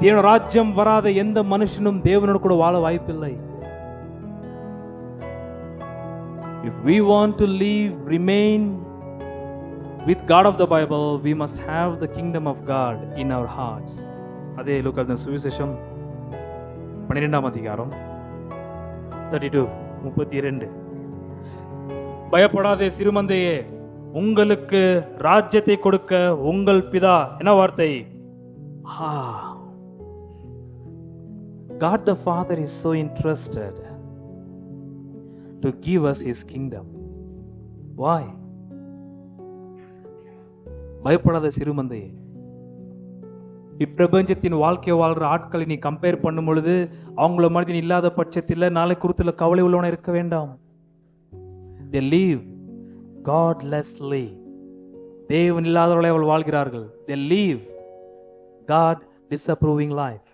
S1: தேவனுடைய ராஜ்யம் வராத எந்த மனுஷனும் தேவனோட கூட வாழ வாய்ப்பில்லை. If we want to live, remain with God of the Bible, we must have the kingdom of God in our hearts. அதே லூக்கா சுவிசேஷம் 12ஆம் அதிகாரம் 32 பயப்படாதே சிறுமந்தையே, உங்களுக்கு ராஜ்யத்தை கொடுக்க உங்கள் பிதா. என்ன வார்த்தை? God the Father is so interested to give us his kingdom. Why? பயப்படாத சிறுமந்தையே. இப்பிரபஞ்சத்தின் வாழ்க்கை வாழ்ற ஆட்களை நீ கம்பேர் பண்ணும் பொழுது அவங்கள மனிதன் இல்லாத பட்சத்தில் நாளை குறித்துல கவலை உள்ளவன இருக்க வேண்டாம். They live godlessly. தேவன் இல்லாதவர்களை அவள் வாழ்கிறார்கள். They live God disapproving life.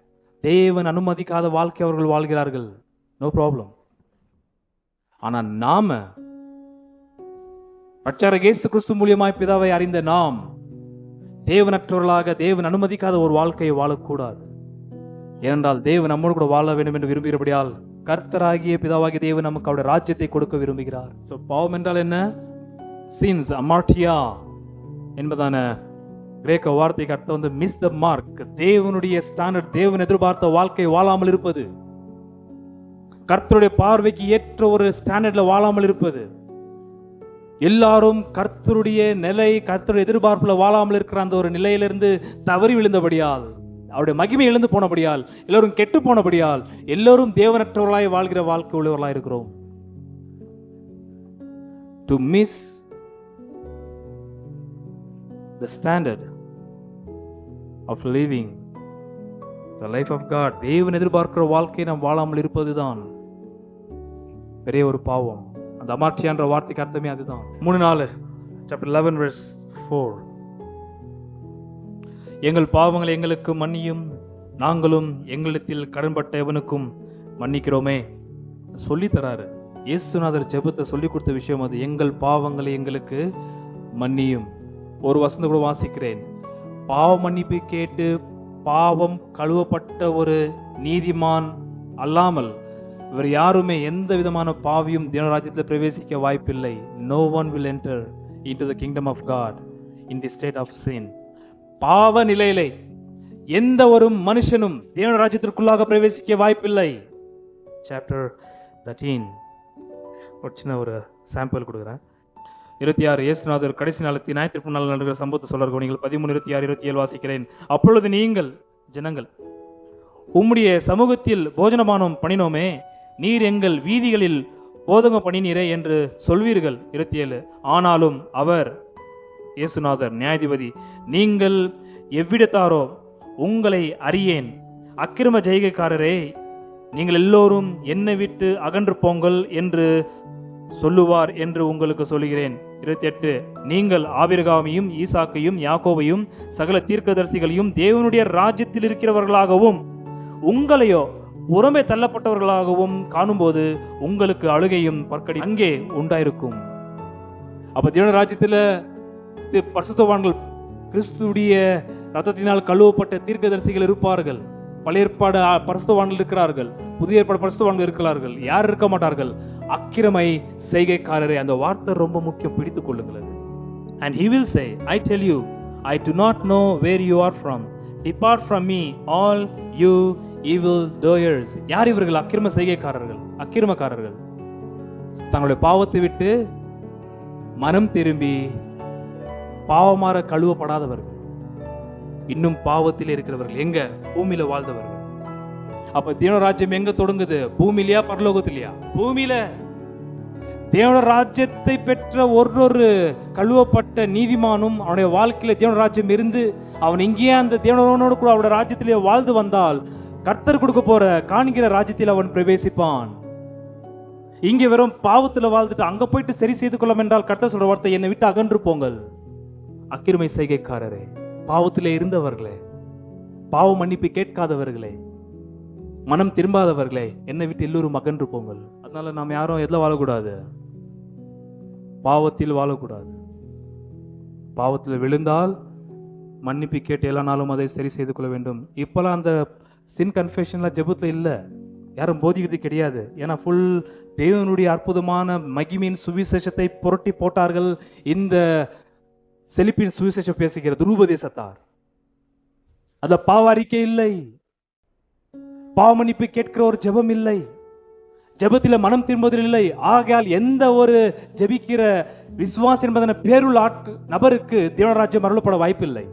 S1: தேவன் அனுமதிக்காத வாழ்க்கை அவர்கள் வாழ்கிறார்கள். No problem. ஆனா நாம ரட்சகர் இயேசு கிறிஸ்து மூலமாய் பிதாவை அறிந்த நாம் தேவனற்றவர்களாக தேவன் அனுமதிக்காத ஒரு வாழ்க்கையை வாழக்கூடாது. ஏனென்றால் தேவன் நம்மோடு கூட வாழ வேண்டும் என்று விரும்புகிறபடியால் கர்த்தராகிய பிதாவாகிய தேவன் நமக்கு அவருடைய ராஜ்யத்தை கொடுக்க விரும்புகிறார். சோ பாவம் என்றால் என்ன? sins, amartia என்பதான கிரேக்க வார்த்தைக்கு அர்த்தம் மிஸ் த மார்க். தேவனுடைய ஸ்டாண்டர்ட், தேவன் எதிர்பார்த்த வாழ்க்கை வாழாமல் இருப்பது, கர்த்தருடைய பார்வைக்கு ஏற்ற ஒரு ஸ்டாண்டர்ட்ல வாழாமல் இருப்பது. எல்லாரும் கர்த்தருடைய நிலை, கர்த்தருடைய எதிர்பார்ப்புல வாழாமல் இருக்கிற அந்த ஒரு நிலையிலிருந்து தவறி விழுந்தபடியால், அவருடைய மகிமை எழுந்து போனபடியால், எல்லோரும் கெட்டு போனபடியால், எல்லோரும் தேவனற்றவர்களாய் வாழ்கிற வாழ்க்கை உள்ளவர்களாய் இருக்கிறோம். To miss the standard of living the life of God, தேவன் எதிர்பார்க்கிற வாழ்க்கையை நாம் வாழாமல் இருப்பதுதான் பெரிய ஒரு பாவம். அந்த அமார்த்தியான்ற வார்த்தைக்கு அர்த்தமே அதுதான். 3-4 chapter 11 verse 4. எங்கள் பாவங்களை எங்களுக்கு மன்னியும், நாங்களும் எங்களிடத்தில் கடன்பட்ட எவனுக்கும் மன்னிக்கிறோமே. சொல்லி தராரு இயேசுநாதர் ஜெபத்தை சொல்லி கொடுத்த விஷயம் அது. எங்கள் பாவங்களை எங்களுக்கு மன்னியும். ஒரு வசனம் கூட வாசிக்கிறேன். பாவ மன்னிப்பு கேட்டு பாவம் கழுவப்பட்ட ஒரு நீதிமான் அல்லாமல் இவர் யாருமே எந்த விதமான பாவியும் தேவராஜ்யத்தில் பிரவேசிக்க வாய்ப்பில்லை. No one will enter into the kingdom of God in the state of sin. பாவ நிலையிலே எந்த ஒரு மனுஷனும் தேவராஜ்யத்திற்குள்ளாக பிரவேசிக்க வாய்ப்பில்லை. சாப்டர் 13 ஒரு சின்ன ஒரு சாம்பிள் கொடுக்குறேன். 26 இயேசுநாதர் கடைசி நாளத்தில் ஞாயிற்றுக்கிழமை நாள் நடக்கிற சம்பவத்தை சொல்றார்கள். நீங்கள் 13, 26, 27 வாசிக்கிறேன். அப்பொழுது நீங்கள் ஜனங்கள் உம்முடைய சமூகத்தில் போஜனமானம் பண்ணினோமே, நீர் எங்கள் வீதிகளில் போதகம் பண்ணினீரே என்று சொல்வீர்கள். 27 ஆனாலும் அவர் இயேசுநாதர் நியாயாதிபதி, நீங்கள் எவ்விடத்தாரோ உங்களை அறியேன், அக்கிரம ஜெய்கைக்காரரே, நீங்கள் எல்லோரும் என்னை விட்டு அகன்று போங்கள் என்று சொல்லுவார் என்று உங்களுக்கு சொல்லுகிறேன். 28 நீங்கள் ஆபிரகாமையும் ஈசாக்கையும் யாக்கோபையும் சகல தீர்க்கதரிசிகளையும் தேவனுடைய ராஜ்யத்தில் இருக்கிறவர்களாகவும் உங்களையோ புறமே தள்ளப்பட்டவர்களாகவும் காணும்போது உங்களுக்கு அழுகையும் பற்கடி அங்கே உண்டாயிருக்கும். அப்ப தேவனுடைய ராஜ்யத்தில் பரிசுத்தவான்கள், கிறிஸ்துடைய ரத்தத்தினால் கழுவப்பட்ட தீர்க்கதரிசிகள் இருப்பார்கள். பழைய ஏற்பாடு பரிசுத்தவான்கள் இருக்கிறார்கள், புதிய ஏற்பாடு பரிசுத்தவான்கள் இருக்கிறார்கள். யார் இருக்க மாட்டார்கள்? அக்கிரமை செய்கைக்காரரே. அந்த வார்த்தை ரொம்ப முக்கியம், பிடித்துக் கொள்ளுங்கள். And he will say, I tell you, I do not know where you are from. Depart from me, all you evil doers. யார் இவர்கள்? அக்கிரம செய்கைக்காரர்கள், அக்கிரமக்காரர்கள். தங்களுடைய பாவத்தை விட்டு மனம் திரும்பி பாவமாற கழுவப்படாதவர்கள், இன்னும் பாவத்தில் இருக்கிறவர்கள். எங்க? பூமியில வாழ்ந்தவர்கள். அப்ப தேவ ராஜ்யம் எங்க தொடங்குது? பூமியிலயா பரலோகத்திலயா? பூமியில. தேவ ராஜ்யத்தை பெற்ற ஒரு கழுவப்பட்ட நீதிமானும் அவனுடைய வாழ்க்கையில தேவ ராஜ்யம் இருந்து அவன் இங்கேயே அந்த தேவனோடு கூட அவருடைய ராஜ்யத்திலே வாழ்ந்து வந்தால் கர்த்தர் கொடுக்க போற காண்கிற ராஜ்யத்தில் அவன் பிரவேசிப்பான். இங்கே வெறும் பாவத்துல வாழ்ந்துட்டு அங்க போயிட்டு சரி செய்து கொள்ளும் என்றால் கர்த்தர் சொல்ற வார்த்தை, என்னை விட்டு அகன்று போங்கள் அக்கிரமை செய்கைக்காரரே, பாவத்திலே இருந்தவர்களே, பாவ மன்னிப்பு கேட்காதவர்களே, மனம் திரும்பாதவர்களே, என்னை விட்டு எல்லோரும் அகன்று போங்கள். அதனால நாம் யாரும் எதுல வாழக்கூடாது? பாவத்தில் வாழக்கூடாது. பாவத்தில் விழுந்தால் மன்னிப்பு கேட்டு எல்லா நாளும் அதை சரி செய்து கொள்ள வேண்டும். இப்பெல்லாம் அந்த சின் கன்ஃபெஷன்ல ஜெபத்துல இல்ல, யாரும் போதிக்கிறது கிடையாது. ஏன்னா ஃபுல் தேவனுடைய அற்புதமான மகிமையின் சுவிசேஷத்தை புரட்டி போட்டார்கள். இந்த செழிப்பின் சுவிசேஷம் பேசுகிற துருபதேசத்தார் அதுல பாவ அறிக்கை இல்லை, பாவ மன்னிப்பு கேட்கிற ஒரு ஜெபம் இல்லை, ஜெபத்தில மனம் திரும்புவதில் இல்லை. ஆகையால் எந்த ஒரு ஜெபிக்கிற விசுவாசி என்பதன பேருள்ள நபருக்கு தேவராஜ்யம் அருளப்பட வாய்ப்பில்லை.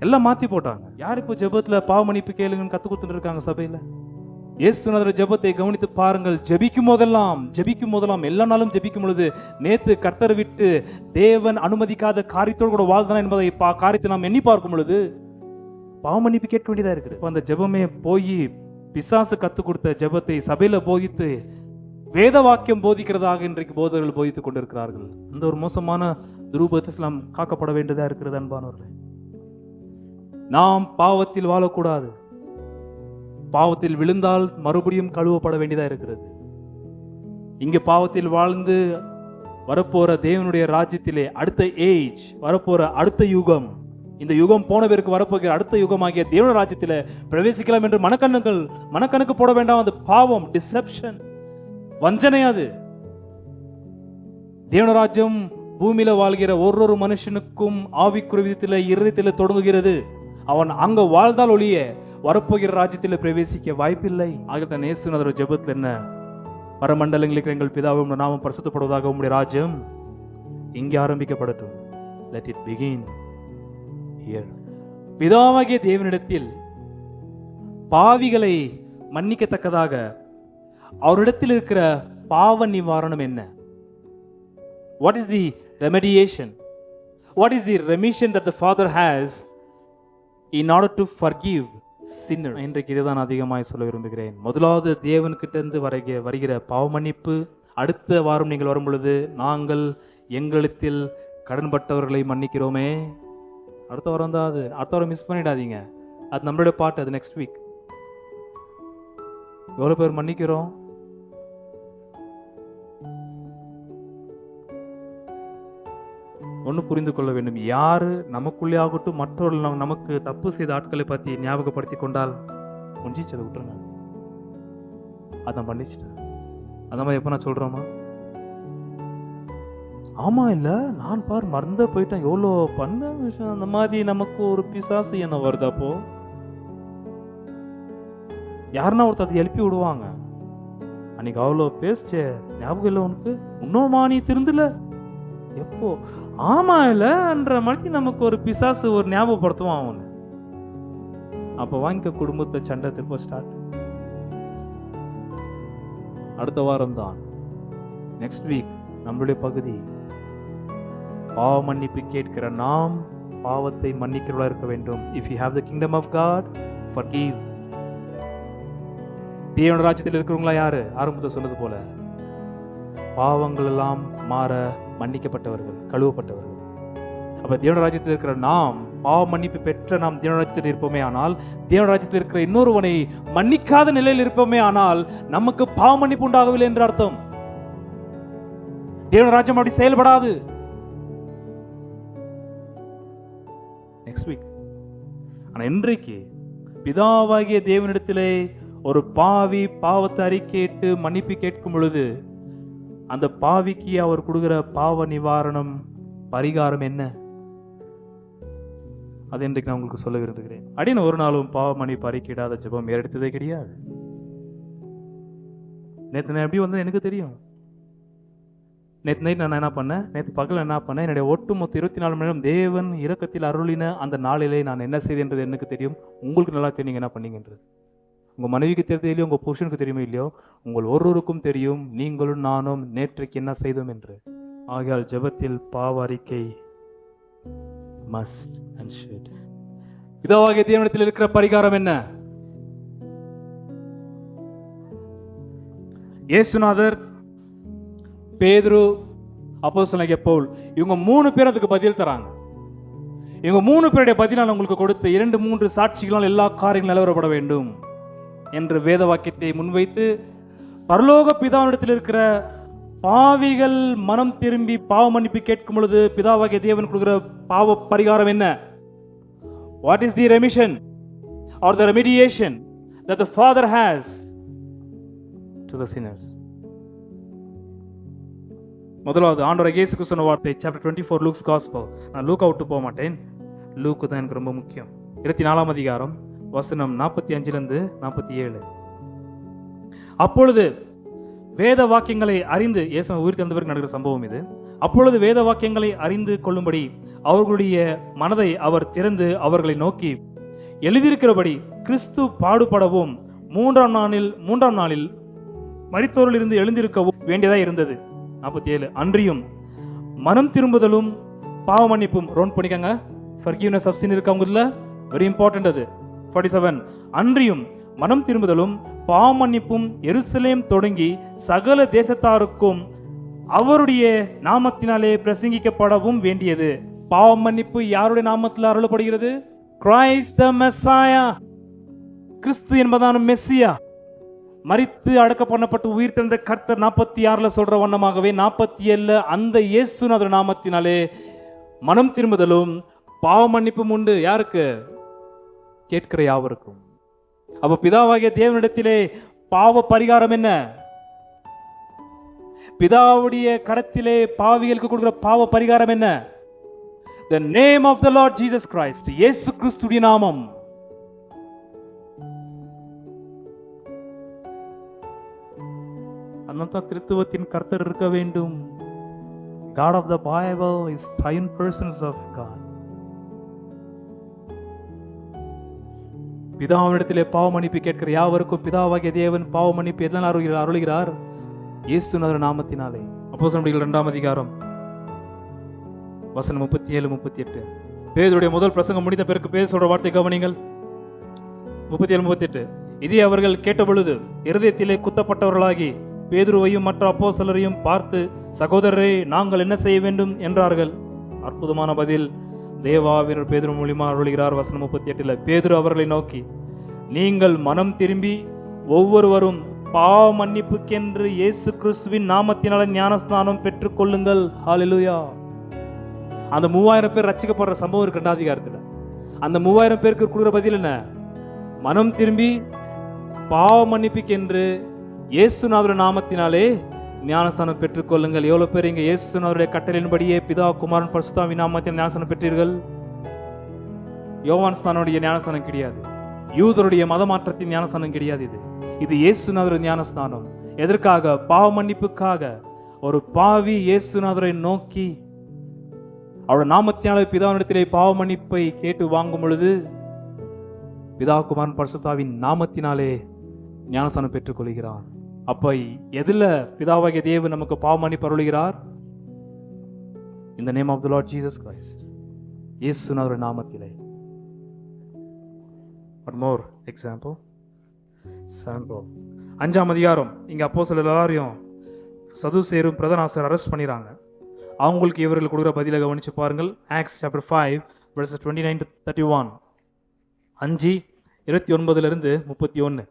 S1: எல்லாம் மாத்தி போட்டாங்க. யார் இப்போ ஜெபத்துல பாவ மன்னிப்பு கேளுங்கன்னு கத்து கொடுத்துட்டு இருக்காங்க சபையில? இயேசுநாதர் ஜெபத்தை கவனித்து பாருங்கள். ஜெபிக்கும் போதெல்லாம் எல்லா நாளும் ஜெபிக்கும் பொழுது, நேத்து கர்த்தர் விட்டு தேவன் அனுமதிக்காத காரியத்தோடு கூட வாழ்ந்தானா என்பதை காரியத்தை நாம் எண்ணி பார்க்கும் பொழுது பாவ மன்னிப்பு கேட்க வேண்டியதா இருக்குது. அந்த ஜெபமே போய் பிசாசு கத்து கொடுத்த ஜெபத்தை சபையில போதித்து வேத வாக்கியம் போதிக்கிறதாக இன்றைக்கு போதகர்கள் போதித்துக் கொண்டிருக்கிறார்கள். அந்த ஒரு மோசமான துருபத்தில் நாம் காக்கப்பட வேண்டியதா இருக்கிறது. அன்பானவர்களே, நாம் பாவத்தில் வாழக்கூடாது. பாவத்தில் விழுந்தால் மறுபடியும் கழுவப்பட வேண்டியதா இருக்கிறது. இங்கு பாவத்தில் வாழ்ந்து வரப்போற தேவனுடைய ராஜ்யத்திலே அடுத்த ஏஜ், வரப்போற அடுத்த யுகம், இந்த யுகம் போன பேருக்கு வரப்போகிற அடுத்த யுகமாகிய தேவன ராஜ்யத்திலே பிரவேசிக்கலாம் என்று மனக்கணக்கு போட வேண்டாம். அது பாவம், டிசெப்ஷன், வஞ்சனை. அது தேவன ராஜ்யம் பூமியில வாழ்கிற ஒரு மனுஷனுக்கும் ஆவிக்குரிய விதத்தில இருதயத்தில தொடங்குகிறது. அவன் அங்க வாழ்ந்தால் ஒழிய வரப்போகிற ராஜ்யத்தில் பிரவேசிக்க வாய்ப்பில்லை. ஆகத்தான் இயேசுநாதர் ஜெபத்தில் என்ன? பரமண்டலங்களுக்கு எங்கள் பிதாவும் நாமம் பரிசுத்தப்படுவதாக உம்முடைய ராஜ்யம் இங்கே ஆரம்பிக்கப்படட்டும். Let it begin here. பிதாவாகிய தேவனிடத்தில் பாவிகளை மன்னிக்கத்தக்கதாக அவரிடத்தில் இருக்கிற பாவ நிவாரணம் என்ன? What is the remediation? What is the remission that the Father has in order to forgive sinners? இன்றைக்கு இதுதான் அதிகமாய் சொல்ல விரும்புகிறேன். முதலாவது தேவன்கிட்ட இருந்து வருகிற பாவ மன்னிப்பு. அடுத்த வாரம் நீங்கள் வரும் பொழுது, நாங்கள் எங்களிடத்தில் கடன்பட்டவர்களை மன்னிக்கிறோமே. அடுத்த வாரம் தான் அது. அடுத்த வாரம் மிஸ் பண்ணிடாதீங்க. அது நம்மளுடைய பாட்டு. அது நெக்ஸ்ட் வீக். எவ்வளவு பேர் மன்னிக்கிறோம்? ஒன்று புரிந்து கொள்ள வேண்டும். யாரு நமக்குள்ளே ஆகட்டும் மற்றவர்கள் நமக்கு தப்பு செய்த ஆட்களை பற்றி ஞாபகப்படுத்தி கொண்டால் முடிஞ்சதை விட்டுருங்க. அதான் பண்ணிச்சிட்டேன். அந்த மாதிரி எப்போ நான் சொல்றோமா? ஆமா இல்ல, நான் மறந்த போயிட்டேன், எவ்வளோ பண்ண விஷயம். அந்த மாதிரி நமக்கு ஒரு பிசாசு என்ன வருது. அப்போ யாருன்னா ஒருத்தர் அதை எழுப்பி விடுவாங்க. அன்னைக்கு அவ்வளோ பேசிச்சே, ஞாபகம் இல்லை உனக்கு? இன்னும் நீ திருந்தல எப்போ? ஆமா இல்லன்ற மாதிரி நமக்கு ஒரு பிசாசு ஒரு ஞாபகப்படுத்துவான் அவனு. அப்ப வாங்கிக்க குடும்பத்தை சண்டை திரும்ப ஸ்டார்ட். அடுத்த வாரம் தான், நெக்ஸ்ட் வீக் நம்மளுடைய பகுதி. பாவ மன்னிப்பு கேட்கிற நாம் பாவத்தை மன்னிக்கிறவர்களா இருக்க வேண்டும். If you have the kingdom of God, forgive. தேவன ராஜ்யத்தில் இருக்கிறவங்களா யாரு? ஆரம்பத்தில் சொன்னது போல பாவங்கள் எல்லாம் மாற மன்னிக்கப்பட்டவர்கள், கழுவப்பட்டவர்கள். அப்ப தேவன ராஜ்யத்தில் இருக்கிற நாம், பாவ மன்னிப்பு பெற்ற நாம் தேவன ராஜ்யத்தில் இருப்போமே ஆனால், தேவன ராஜ்யத்தில் இருக்கிற இன்னொருவனை மன்னிக்காத நிலையில் இருப்போமே ஆனால் நமக்கு பாவ மன்னிப்பு உண்டாகவில்லை என்று அர்த்தம். தேவன ராஜ்யம் அப்படி செயல்படாது. Next week. ஆனா இன்றைக்கு பிதாவாகிய தேவனிடத்திலே ஒரு பாவி பாவத்தை அறிக்கையிட்டு மன்னிப்பு கேட்கும் பொழுது அந்த பாவிக்கு அவர் கொடுக்கிற பாவ நிவாரணம், பரிகாரம் என்ன? அது இன்றைக்கு நான் உங்களுக்கு சொல்ல விரும்புகிறேன். அப்படின்னு ஒரு நாளும் பாவ மன்னிப்பு அறிக்கையிடாத ஜெபம் ஏறெடுத்ததே கிடையாது. நேற்று நான் எப்படி வந்தேன் எனக்கு தெரியும். நேற்று நைட் நான் என்ன பண்ணேன், நேற்று பகல் என்ன பண்ணேன், என்னுடைய ஒட்டுமொத்த 24 மணி நேரம் தேவன் இரக்கத்தில் அருளின அந்த நாளிலே நான் என்ன செய்தேன்றது எனக்கு தெரியும். உங்களுக்கு நல்லா தெரியும் நீங்கள் என்ன பண்ணீங்கன்றது. உங்கள் மனைவிக்கு தெரியலையோ, உங்கள் புருஷனுக்கு தெரியுமோ இல்லையோ, உங்கள் ஒருவருக்கும் தெரியும் நீங்களும் நானும் நேற்றைக்கு என்ன செய்தோம் என்று. ஆகையால் ஜெபத்தில் பாவ அறிக்கை must and should. பிதாவாகிய தேவனிடத்தில் இருக்கிற பரிகாரம் என்ன? இயேசுநாதர், பேதுரு, அப்போஸ்தலனாகிய பவுல், இவங்க 3 பேர் அதுக்கு பதில் தராங்க. இவங்க 3 பேருடைய பதில் நான் உங்களுக்கு கொடுத்த 2-3 சாட்சிகளால் எல்லா காரியங்களும் நிலவரப்பட வேண்டும் என்று வேத வாக்கியத்தை முன்வைத்து, பரலோக பிதாவினிடத்தில் இருக்கிற பாவிகள் மனம் திரும்பி பாவ மன்னிப்பு கேட்கும் பொழுது பிதாவாகிய தேவன் கொடுக்கிற பாவ பரிகாரம் என்ன? What is the remission or the remediation that the Father has to the sinners? முதலாவது ஆண்டவர் இயேசு கிறிஸ்து சொன்ன வார்த்தை, chapter 24 Luke's Gospel. நான் லூக்கா விட்டு போக மாட்டேன், லூக்கு தான் எனக்கு ரொம்ப முக்கியம். 24ஆம் அதிகாரம் வசனம் 45 47. அப்பொழுது வேத வாக்கியங்களை அறிந்து, இயேசு உயிர் தெழுந்த பிறகு நடக்கிற சம்பவம் இது. அப்பொழுது வேத வாக்கியங்களை அறிந்து கொள்ளும்படி அவர்களுடைய மனதை அவர் திறந்து அவர்களை நோக்கி, எழுதியிருக்கிறபடி கிறிஸ்து பாடுபடவும் மூன்றாம் நாளில் மரித்தோரிலிருந்து எழுந்திருக்கவும் வேண்டியதாக இருந்தது. 47. அன்றியும் மனம் திரும்புதலும் பாவ மன்னிப்பும். ரோன் பண்ணிக்கங்க, forgiveness of sin இருக்கவங்கல வெரி இம்பார்ட்டன்ட் அது. 47. அன்றியும் மனம் திரும்புதலும் பாவ மன்னிப்பும் எருசலேம் தொடங்கி சகல தேசத்தாருக்கும் அவருடைய நாமத்தினாலே பிரசங்கிக்கப்படவும் வேண்டியது. பாவ மன்னிப்பு யாருடைய நாமத்தில் அருளப்படுகிறது? கிரைஸ்ட் த மெஸ்ஸாயா, கிறிஸ்து என்பதான மெஸ்ஸியா, மரித்து அடக்க பண்ணப்பட்டு உயிர் தெழுந்த கர்த்தர் 46 சொல்ற வண்ணமாகவே 47 அந்த இயேசுநாதர் நாமத்தினாலே மனம் திரும்புதலும் பாவ மன்னிப்பும் உண்டு. யாருக்கு? கேட்கிற யாவருக்கும். அப்ப பிதாவாகிய தேவனிடத்திலே பாவ பரிகாரம் என்ன? பிதாவுடைய கரத்திலே பாவிகளுக்கு கொடுக்கிற பாவ பரிகாரம் என்ன? The name of the Lord Jesus Christ. இயேசு கிறிஸ்துவின் நாமம். அனந்த திருத்துவத்தின் கர்த்தர் இருக்க வேண்டும். God of the Bible is triune persons of God. பிதாவினிடத்திலே பாவ மன்னிப்பு கேட்கிற யாவருக்கும் பிதாவாகிய தேவன் பாவ மன்னிப்பு எதனால் அருளுகிறார்? இயேசுநாதர் நாமத்தினாலே. அப்போஸ்தலர்கள் 2ஆம் அதிகாரம் வசனம் 37 38. பேதுருடைய முதல் பிரசங்கம் முடிந்த பிறகு பேதுரு சொல்ற வார்த்தை கவனிங்கள். 37 38. இதை அவர்கள் கேட்டபொழுது இருதயத்திலே குத்தப்பட்டவர்களாகி பேதுருவையும் மற்ற அப்போஸ்தலரையும் பார்த்து, சகோதரரே, நாங்கள் என்ன செய்ய வேண்டும் என்றார்கள். அற்புதமான பதில் தேவாவினர் பேதுரு மூலமா அருளுகிறார். வசனம் 38. பேதுரு அவர்களை நோக்கி, நீங்கள் மனம் திரும்பி ஒவ்வொருவரும் பாவ மன்னிப்புக்கென்று இயேசு கிறிஸ்துவின் நாமத்தினால ஞானஸ்நானம் பெற்றுக் கொள்ளுங்கள். ஹல்லேலூயா. அந்த 3000 பேர் ரட்சிக்கப்படுற சம்பவம் இருக்கு 2ஆம் அதிகாரத்துல. அந்த 3000 பேருக்கு கொடுக்குற பதில் என்ன? மனம் திரும்பி பாவ மன்னிப்புக்கென்று இயேசுநாதர் நாமத்தினாலே ஞானஸ்தானம் பெற்றுக் கொள்ளுங்கள். எவ்வளவு பேர் இங்க இயேசுநாதருடைய கட்டளையின்படியே பிதா, குமாரன், பரிசுத்தாவின் நாமத்தில் ஞானஸ்தானம் பெற்றீர்கள்? யோவான் ஸ்நானனுடைய ஞானஸ்தானம் கிடையாது, யூதருடைய மதமாற்றத்தின் ஞானஸ்தானம் கிடையாது. இது இயேசுநாதர் ஞானஸ்தானம். எதற்காக? பாவ மன்னிப்புக்காக. ஒரு பாவி இயேசுநாதரை நோக்கி அவருடைய நாமத்தினாலே பிதாவினிடத்திலே பாவ மன்னிப்பை கேட்டு வாங்கும் பொழுது பிதா, குமாரன், பரிசுத்தாவின் நாமத்தினாலே ஞானஸ்தானம் பெற்றுக் கொள்கிறார். அப்ப எதுல பிதாவாகிய தேவன் நமக்கு பாவ மன்னிப்பு அருளுகிறார்? In the name of the Lord Jesus Christ. இயேசுநாதர் நாமத்திலே. One more example. Sample. 5ஆம் அதிகாரம். இங்க அப்போஸ்தலர் எல்லாரையும் சதுசேரும் பிரதான ஆசிரியர் அரெஸ்ட் பண்ணிறாங்க. அவங்களுக்கு இவர்கள் கொடுக்குற பதிலை கவனிச்சு பாருங்கள். Acts chapter 5 verses 29 to 31. 5:29 31.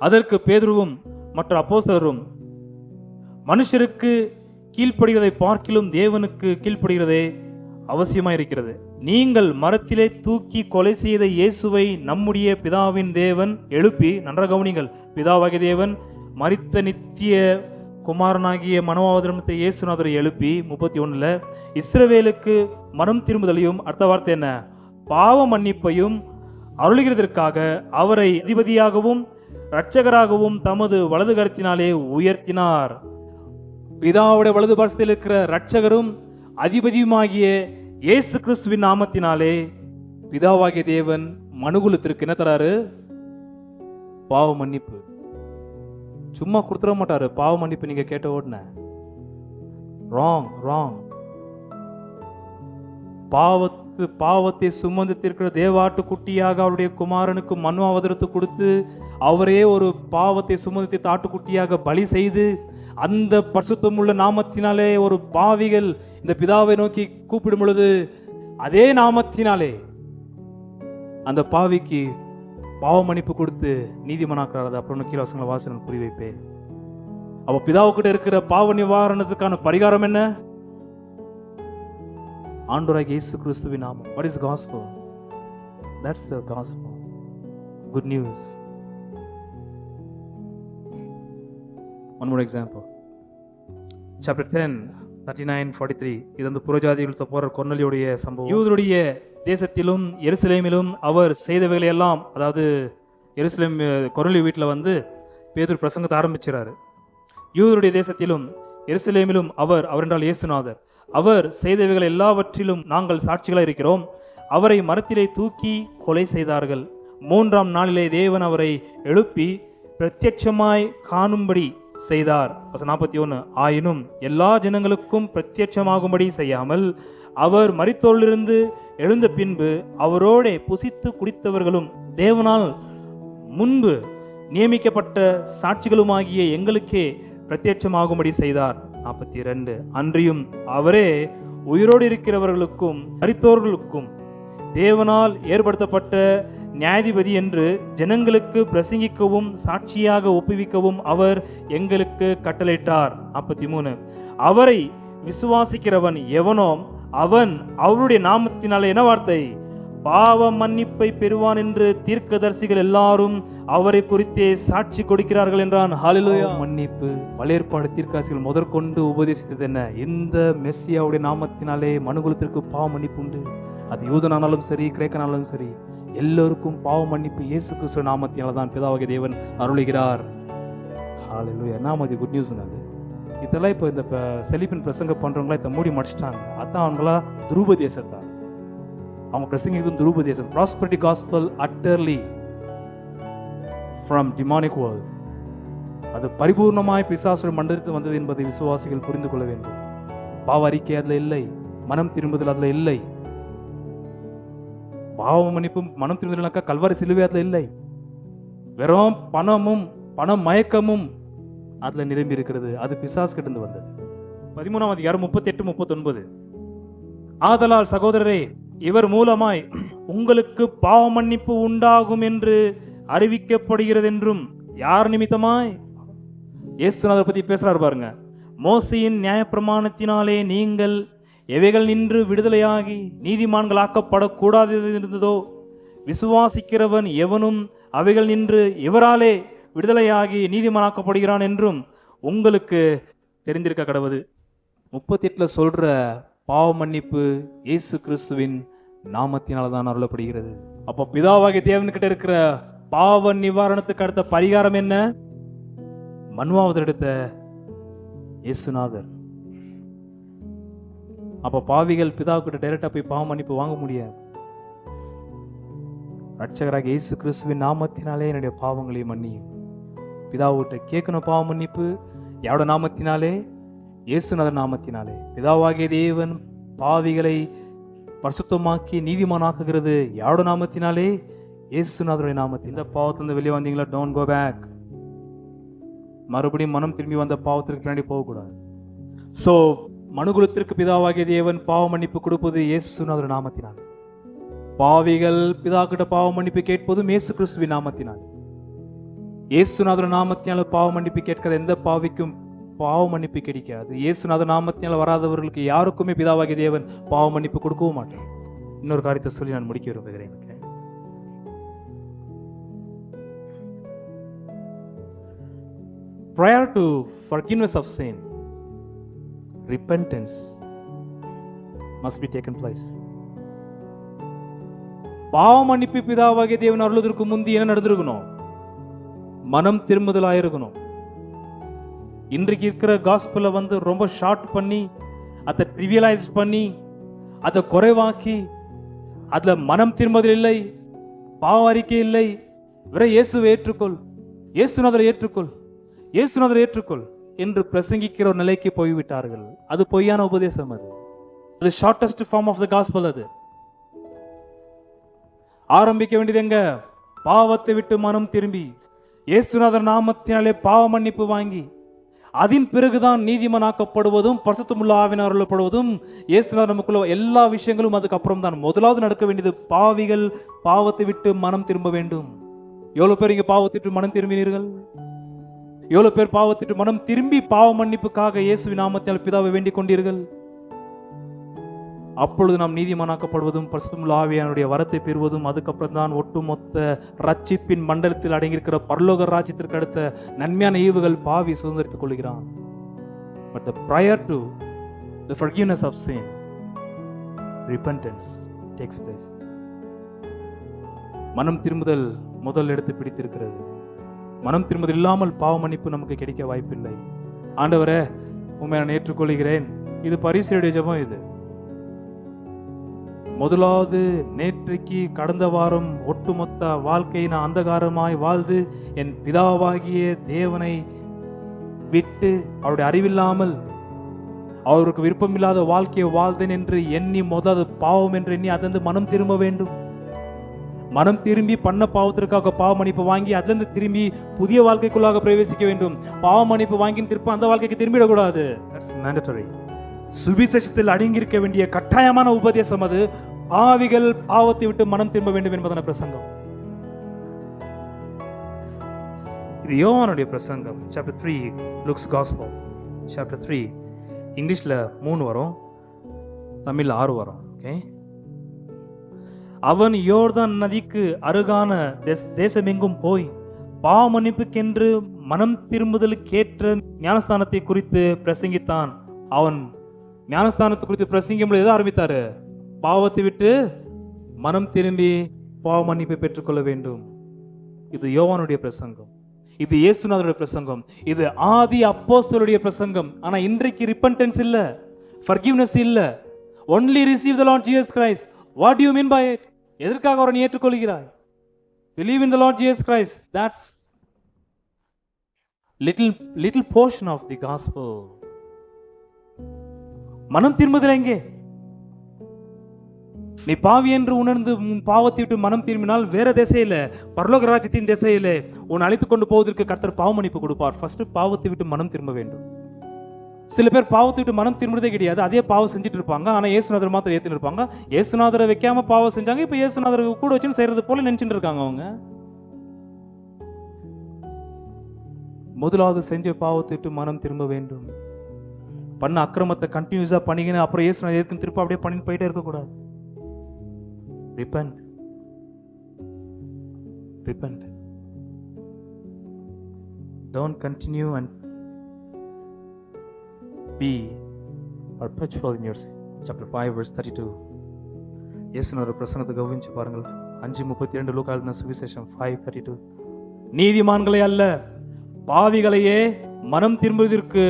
S1: அதற்கு பேதுருவும் மற்ற அப்போஸ்தலரும், மனுஷருக்கு கீழ்ப்படுகிறதை பார்க்கிலும் தேவனுக்கு கீழ்ப்படுகிறதே அவசியமாக இருக்கிறது. நீங்கள் மரத்திலே தூக்கி கொலை செய்த இயேசுவை நம்முடைய பிதாவின் தேவன் எழுப்பி, நன்றாக கவனிங்கள், பிதாவாகிய தேவன் மரித்த நித்திய குமாரனாகிய மனோவாதனத்தை இயேசுநாதரை எழுப்பி 31ல இஸ்ரவேலுக்கு மனம் திரும்புதலையும், அடுத்த வார்த்தை என்ன, பாவ மன்னிப்பையும் அருளுகிறதற்காக அவரை அதிபதியாகவும் இரட்சகராகவும் தமது வலது கரத்தினாலே உயர்த்தினார். பிதாவுடைய வலது பாரசத்தில் இருக்கிற இரட்சகரும் அதிபதியுமாகிய இயேசு கிறிஸ்துவின் நாமத்தினாலே பிதாவாகிய தேவன் மனுகுலத்திற்கு என்ன தராரு? பாவ மன்னிப்பு. சும்மா கொடுத்துட மாட்டாரு பாவ மன்னிப்பு. நீங்க கேட்ட உடனே ராங். பாவத்தை சுமந்து தீர்க்கிற தேவாட்டு குட்டியாக அவருடைய குமாரனுக்கு மனு அவதரத்து கொடுத்து அவரே ஒரு பாவத்தை சுமந்து தீர்த்த ஆட்டுக்குட்டியாக பலி செய்து அந்த பரிசுத்தமுள்ள நாமத்தினாலே ஒரு பாவிகள் இந்த பிதாவை நோக்கி கூப்பிடும் பொழுது அதே நாமத்தினாலே அந்த பாவிக்கு பாவ மன்னிப்பு கொடுத்து நீதிமனாக்குறாரு. அப்புறம் கீழ வசனங்களை வாசனம் புரி வைப்பேன். அப்ப பிதாவுக்கிட்ட இருக்கிற பாவ நிவாரணத்துக்கான பரிகாரம் என்ன? ஆண்டவராகிய இயேசு கிறிஸ்துவின் நாமம். What is gospel? That's the gospel. Good news. One more example. Chapter 10, 39-43. இது வந்து புறஜாதிகளுக்கு போற கொர்நேலியுடைய சம்பவம். யூதருடைய தேசத்திலும் எருசலேமிலும் அவர் செய்தவைகளை எல்லாம், அதாவது எருசலேம் கொர்நேலியு வீட்டில் வந்து பேதுரு பிரசங்கத்தை ஆரம்பிச்சாரு. யூதருடைய தேசத்திலும் எருசலேமிலும் அவர் என்றால் இயேசுநாதர், அவர் செய்தவைகள் எல்லாவற்றிலும் நாங்கள் சாட்சிகளாக இருக்கிறோம். அவரை மரத்திலே தூக்கி கொலை செய்தார்கள். 3ஆம் நாளிலே தேவன் அவரை எழுப்பி பிரத்யட்சமாய் காணும்படி செய்தார். 41. ஆயினும் எல்லா ஜனங்களுக்கும் பிரத்யட்சமாகும்படி செய்யாமல் அவர் மரித்தோரிலிருந்து எழுந்த பின்பு அவரோட புசித்து குடித்தவர்களும் தேவனால் முன்பு நியமிக்கப்பட்ட சாட்சிகளுமாகிய எங்களுக்கே பிரத்யட்சமாகும்படி செய்தார். 42. அன்றியும் அவரே உயிரோடு இருக்கிறவர்களுக்கும் மரித்தோர்களுக்கும் தேவனால் ஏற்படுத்தப்பட்ட நியாயாதிபதி என்று ஜனங்களுக்கு பிரசங்கிக்கவும் சாட்சியாக ஒப்புவிக்கவும் அவர் எங்களுக்கு கட்டளையிட்டார். 43. அவரை விசுவாசிக்கிறவன் எவனோ அவன் அவருடைய நாமத்தினால என்ன வார்த்தை, பாவ மன்னிப்பை பெறுவான் என்று தீர்க்கதரிசிகள் எல்லாரும் அவரை குறித்தே சாட்சி கொடுக்கிறார்கள் என்றான். ஹல்லேலூயா. மன்னிப்பு பழையற்பாடு தீர்க்கதரிசிகள் முதற்கொண்டு உபதேசித்தது என்ன? இந்த மெஸ்ஸியாவுடைய நாமத்தினாலே மனுகுலத்திற்கு பாவ மன்னிப்பு உண்டு. அது யூதனானாலும் சரி கிரேக்கனாலும் சரி எல்லோருக்கும் பாவ மன்னிப்பு இயேசு கிறிஸ்து நாமத்தினால தான் பிதாவாகிய தேவன் அருளுகிறார். ஹல்லேலூயா. நாம குட் நியூஸ்ங்க. அது இதெல்லாம் இப்போ இந்த செலிபின் பிரசங்க பண்றவங்களா இதை மூடி மடிச்சிட்டாங்க. அதான் அவங்களா துருபதேசத்தார். அவங்க பிரசங்கிக்கும் துருபதேசம். Prosperity gospel utterly from demonic world. அது பரிபூர்ணமாய் பிசாசுடைய மண்டலத்தில் வந்தது என்பதை விசுவாசிகள் புரிந்து கொள்ள வேண்டும். பாவ அறிக்கை அதுல இல்லை, மனம் திரும்புதல் அதுல இல்லை, பாவ மன்னிப்பும் மனம் திரும்புதல் கல்வாரி சிலுவை அதுல இல்லை. வெறும் பணமும் பண மயக்கமும் அதுல நிரம்பி இருக்கிறது. அது பிசாசு கிட்ட வந்தது. 13ஆம் அதிகாரம் 38-39. ஆதலால் சகோதரரே, இவர் மூலமாய் உங்களுக்கு பாவ மன்னிப்பு உண்டாகும் என்று அறிவிக்கப்படுகிறது என்றும். யார் நிமித்தமாய்? இயேசுநாதரை பத்தி பேசுறாரு பாருங்க. மோசேயின் நியாயப்பிரமாணத்தினாலே நீங்கள் எவைகள் நின்று விடுதலையாகி நீதிமான்களாக்கப்படக்கூடாது இருந்ததோ விசுவாசிக்கிறவன் எவனும் அவைகள் நின்று இவராலே விடுதலையாகி நீதிமானாக்கப்படுகிறான் என்றும் உங்களுக்கு தெரிந்திருக்க கடவுது. 38ல சொல்ற பாவ மன்னிப்பு இயேசு கிறிஸ்துவின் நாமத்தினால்தான் அருளப்படுகிறது. அப்போ பிதாவாகிய தேவன்கிட்ட இருக்கிற பாவ நிவாரணத்துக்கு அடுத்த பரிகாரம் என்ன? மன்வாவதர் எடுத்த இயேசுநாதர். அப்ப பாவிகள் பிதாவுக்கிட்ட டைரக்டா போய் பாவ மன்னிப்பு வாங்க முடியாது. ரட்சகராக இயேசு கிறிஸ்துவின் நாமத்தினாலே என்னுடைய பாவங்களை மன்னியும். பிதாவுகிட்ட கேட்கணும் பாவ மன்னிப்பு. யாரோட நாமத்தினாலே? இயேசுநாதர் நாமத்தினாலே. பிதாவாகிய தேவன் பாவிகளை பரிசுத்தமாக்கி நீதிமானாக்குகிறது யாரோட நாமத்தினாலே? இயேசுநாதருடைய நாமத்தில். இந்த பாவத்திலிருந்து வெளியே வந்தீங்களா, டோன்ட் கோ பேக். மறுபடியும் மனம் திரும்பி வந்த பாவத்திற்கு பின்னாடி போகக்கூடாது. சோ மனுகுலத்திற்கு பிதாவாகிய தேவன் பாவ மன்னிப்பு கொடுப்பது இயேசுநாதர் நாமத்தினால். பாவிகள் பிதா கிட்ட பாவ மன்னிப்பு கேட்பதும் இயேசு கிறிஸ்துவின் நாமத்தினால். இயேசுநாதர் நாமத்தினால பாவ மன்னிப்பு கேட்காத எந்த பாவிக்கும் பாவ மன்னிப்பு கிடைக்காது. இயேசுநாதர் நாமத்தினால வராதவர்களுக்கு யாருக்குமே பிதாவாகிய தேவன் பாவ மன்னிப்பு கொடுக்கவும் மாட்டார். இன்னொரு காரியத்தை சொல்லி நான் முடிக்க விரும்புகிறேன். prior to forgiveness of sin, repentance must be taken place. பாவ மன்னிப்பு பிதாவாகிய தேவன் அருளுவதற்கு முந்தி என்ன நடந்திருக்கணும்? மனம் திரும்புதலாயிருக்கணும். இன்றைக்கு இருக்கிற காஸ்பலை ரொம்ப ஷார்ட் பண்ணி, அதை ட்ரிவியலைஸ் பண்ணி, அதை குறைவாக்கி, அதுல மனம் திரும்புதல் இல்லை, பாவ அறிக்கை இல்லை, வேற இயேசுவை ஏற்றுக்கொள், இயேசுநாதரை ஏற்றுக்கொள், இயேசுநாதரை ஏற்றுக்கொள் என்று பிரசங்கிக்கிற ஒரு நிலைக்கு போய்விட்டார்கள். அது பொய்யான உபதேசம். அது shortest form of the gospel. அது ஆரம்பிக்க வேண்டியது எங்க? பாவத்தை விட்டு மனம் திரும்பி இயேசுநாதர் நாமத்தினாலே பாவ மன்னிப்பு வாங்கி, அதன் பிறகுதான் நீதிமானாக்கப்படுவதும் பரிசுத்தமுள்ள ஆவியானவர் அருளப்படுவதும் இயேசுநாதர் நமக்குள்ள எல்லா விஷயங்களும் அதுக்கப்புறம் தான். முதலாவது நடக்க வேண்டியது பாவிகள் பாவத்தை விட்டு மனம் திரும்ப வேண்டும். எவ்வளவு பேர் இங்க பாவத்தை விட்டு மனம் திரும்பினீர்கள்? எவ்வளவு பேர் பாவத்தை விட்டு மனம் திரும்பி பாவ மன்னிப்புக்காக இயேசுவின் நாமத்தினால் பிதாவை வேண்டிக் கொண்டீர்கள்? அப்பொழுது நாம் நீதிமானாக்கப்படுவதும் பரிசுத்தமுள்ள ஆவியானுடைய வரத்தை பெறுவதும் அதுக்கப்புறம் தான் ஒட்டுமொத்த ரட்சிப்பின் மண்டலத்தில் அடங்கியிருக்கிற பரலோக ராஜ்யத்திற்கு அடுத்த நன்மையான ஈவுகள் பாவி சுதந்திரித்துக் கொள்கிறான். But the prior to the forgiveness of sin, repentance takes place. மனம் திரும்புதல் முதல் எடுத்து பிடித்திருக்கிறது. மனம் திரும்புதல் இல்லாமல் பாவ மன்னிப்பு நமக்கு கிடைக்க வாய்ப்பில்லை. ஆண்டவரே, உண்மை நான் ஏற்றுக்கொள்கிறேன். இது பரிசேயுடைய ஜெபம். இது முதலாவது நேற்றைக்கு கடந்த வாரம் ஒட்டுமொத்த வாழ்க்கை நான் அந்தகாரமாய் வாழ்ந்து என் பிதாவாகிய தேவனை விட்டு அவருடைய அறிவில்லாமல் அவருக்கு விருப்பமில்லாத வாழ்க்கையை வாழ்ந்தேன் என்று எண்ணி முதல் பாவம் என்று எண்ணி அதிலிருந்து மனம் திரும்ப வேண்டும். மனம் திரும்பி பண்ண பாவத்திற்காக பாவ மன்னிப்பு வாங்கி அதிலிருந்து திரும்பி புதிய வாழ்க்கைக்குள்ளாக பிரவேசிக்க வேண்டும். பாவ மன்னிப்பு வாங்கி திருப்ப அந்த வாழ்க்கைக்கு திரும்பிடக்கூடாது. சுவிசேஷத்தில் அடங்கியிருக்க வேண்டிய கட்டாயமான உபதேசம் அது. பாவிகள் பாவத்தை விட்டு மனம் திரும்ப வேண்டும் என்பதான பிரசங்கம். இது யோவானுடைய பிரசங்கம். Chapter 3 Luke's Gospel. Chapter 3 இங்கிலீஷ்ல 3 வரும், தமிழ்ல 6 வரும். ஓகே. அவன் யோர்தான் நதிக்கு அருகான தேசமெங்கும் போய் பாவ மன்னிப்புக்கென்று மனம் திரும்புதலுக்கேற்ற ஞானஸ்தானத்தை குறித்து பிரசங்கித்தான். அவன் ஞானஸ்தானத்தை குறித்து பிரசங்கம் எதை ஆரம்பித்தாரு? பாவத்தை விட்டு மனம் திரும்பி பாவ மன்னிப்பை பெற்றுக்கொள்ள வேண்டும். இது யோவானுடைய பிரசங்கம். இது இயேசுநாதருடைய பிரசங்கம். இது ஆதி அப்போஸ்தலருடைய பிரசங்கம். ஆனா இன்றைக்கு ரிப்பன்டன்ஸ் இல்ல, forgiveness இல்ல. only receive the Lord Jesus Christ. What do you mean by it? எதற்காக அவரை நீ ஏற்றுக்கொள்கிறாய்? Believe in the Lord Jesus Christ. That's little portion of the gospel. மனம் திரும்புதல் எங்கே? நீ பாவி என்று உணர்ந்து பாவத்தை விட்டு மனம் திரும்பினால் வேற திசையில, பரலோக ராஜ்யத்தின் திசையில உன்னை அழைத்துக் கொண்டு போவதற்கு கர்த்தர் பாவ மன்னிப்பு கொடுப்பார். ஃபர்ஸ்ட் பாவத்தை விட்டு மனம் திரும்ப வேண்டும். சில பேர் பாவத்தை விட்டு மனம் திரும்புறதே கிடையாது. அதே பாவம் செஞ்சுட்டு இருப்பாங்க. ஆனா இயேசுநாதர் மாத்திரம் ஏத்துன்னு இருப்பாங்க. இயேசுநாதரை வைக்காம பாவம் செஞ்சாங்க. இப்ப இயேசுநாதரை கூட வச்சு செய்யறது போல நினைச்சுட்டு இருக்காங்க. அவங்க முதலாவது செஞ்ச பாவத்தை விட்டு மனம் திரும்ப வேண்டும். பண்ண அக்கிரமத்தை கண்டினியூஸா பண்ணிக்கின்னு அப்புறம் இயேசுநாதர் ஏற்கனவே திருப்ப அப்படியே பண்ணிட்டு போயிட்டே இருக்கக்கூடாது. Repent. Repent. Don't continue and be perpetual in your sin. Chapter 5 verse 32. இயேசுநாதர் பிரசங்கத்தை கவனிச்சு பாருங்கள். 5:32 லூக்கா எழுதின சுவிசேஷம் 5:32. நீதிமான்களை அல்ல பாவிகளையே மனம் திரும்புவதற்கு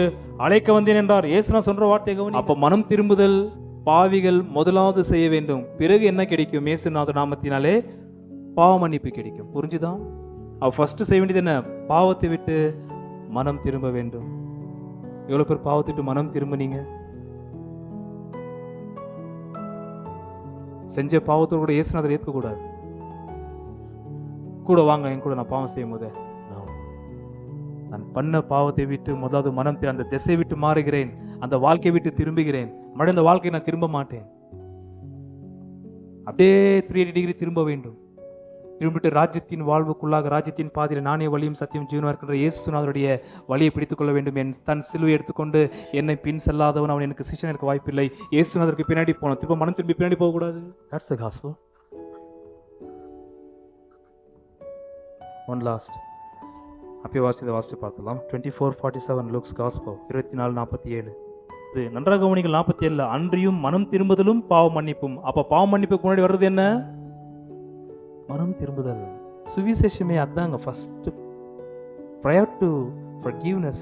S1: அழைக்க வந்தேன் என்றார். இயேசுநாதர் சொல்ற வார்த்தை கவனி. அப்ப மனம் திரும்புதல் பாவிகள் முதலாவது செய்ய வேண்டும். பிறகு என்ன கிடைக்கும்? இயேசுநாதர் நாமத்தினாலே பாவ மன்னிப்பு கிடைக்கும். புரிஞ்சுதான்? அவ ஃபர்ஸ்ட் செய்ய வேண்டியது என்ன? பாவத்தை விட்டு மனம் திரும்ப வேண்டும். எவ்வளவு பேர் பாவத்தை விட்டு மனம் திரும்பினீங்க? செஞ்ச பாவத்தோடு கூட இயேசுநாதர் ஏற்க கூடாது. கூட வாங்க என் கூட நான் பாவம் செய்யும் போதே நான் பண்ண பாவத்தை விட்டு முதலாவது மனம் அந்த திசை விட்டு மாறுகிறேன், அந்த வாழ்க்கையை விட்டு திரும்புகிறேன். மறுபடியும் அந்த வாழ்க்கையை நான் திரும்ப மாட்டேன். அப்படியே 380 டிகிரி திரும்ப வேண்டும். திரும்பிட்டு ராஜ்யத்தின் வாழ்வுக்குள்ளாக ராஜ்யத்தின் பாதையில் நானே வழியும் சத்தியம் ஜீவனும் இருக்கின்ற இயேசுநாதருடைய வழியை பிடித்துக் கொள்ள வேண்டும். என் தன் சிலுவை எடுத்துக்கொண்டு என்னை பின் செல்லாதவன் அவன் எனக்கு சிஷ்யன் இருக்க வாய்ப்பில்லை. இயேசுநாதருக்கு பின்னாடி போனோம். திரும்ப மனம் திரும்பி பின்னாடி போகக்கூடாது. That's the gospel. One last. அப்படியே வாசித்து பார்த்துலாம். 24:47 லூக்ஸ் காஸ்பல் 24:47. இது நன்றாக கவனிங்கள். 47 அன்றியும் மனம் திரும்புதலும் பாவ மன்னிப்பும். அப்ப பாவ மன்னிப்புக்கு முன்னாடி வர்றது என்ன? மனம் திரும்புதல். சுவிசேஷமே அதாங்க first. prior to forgiveness,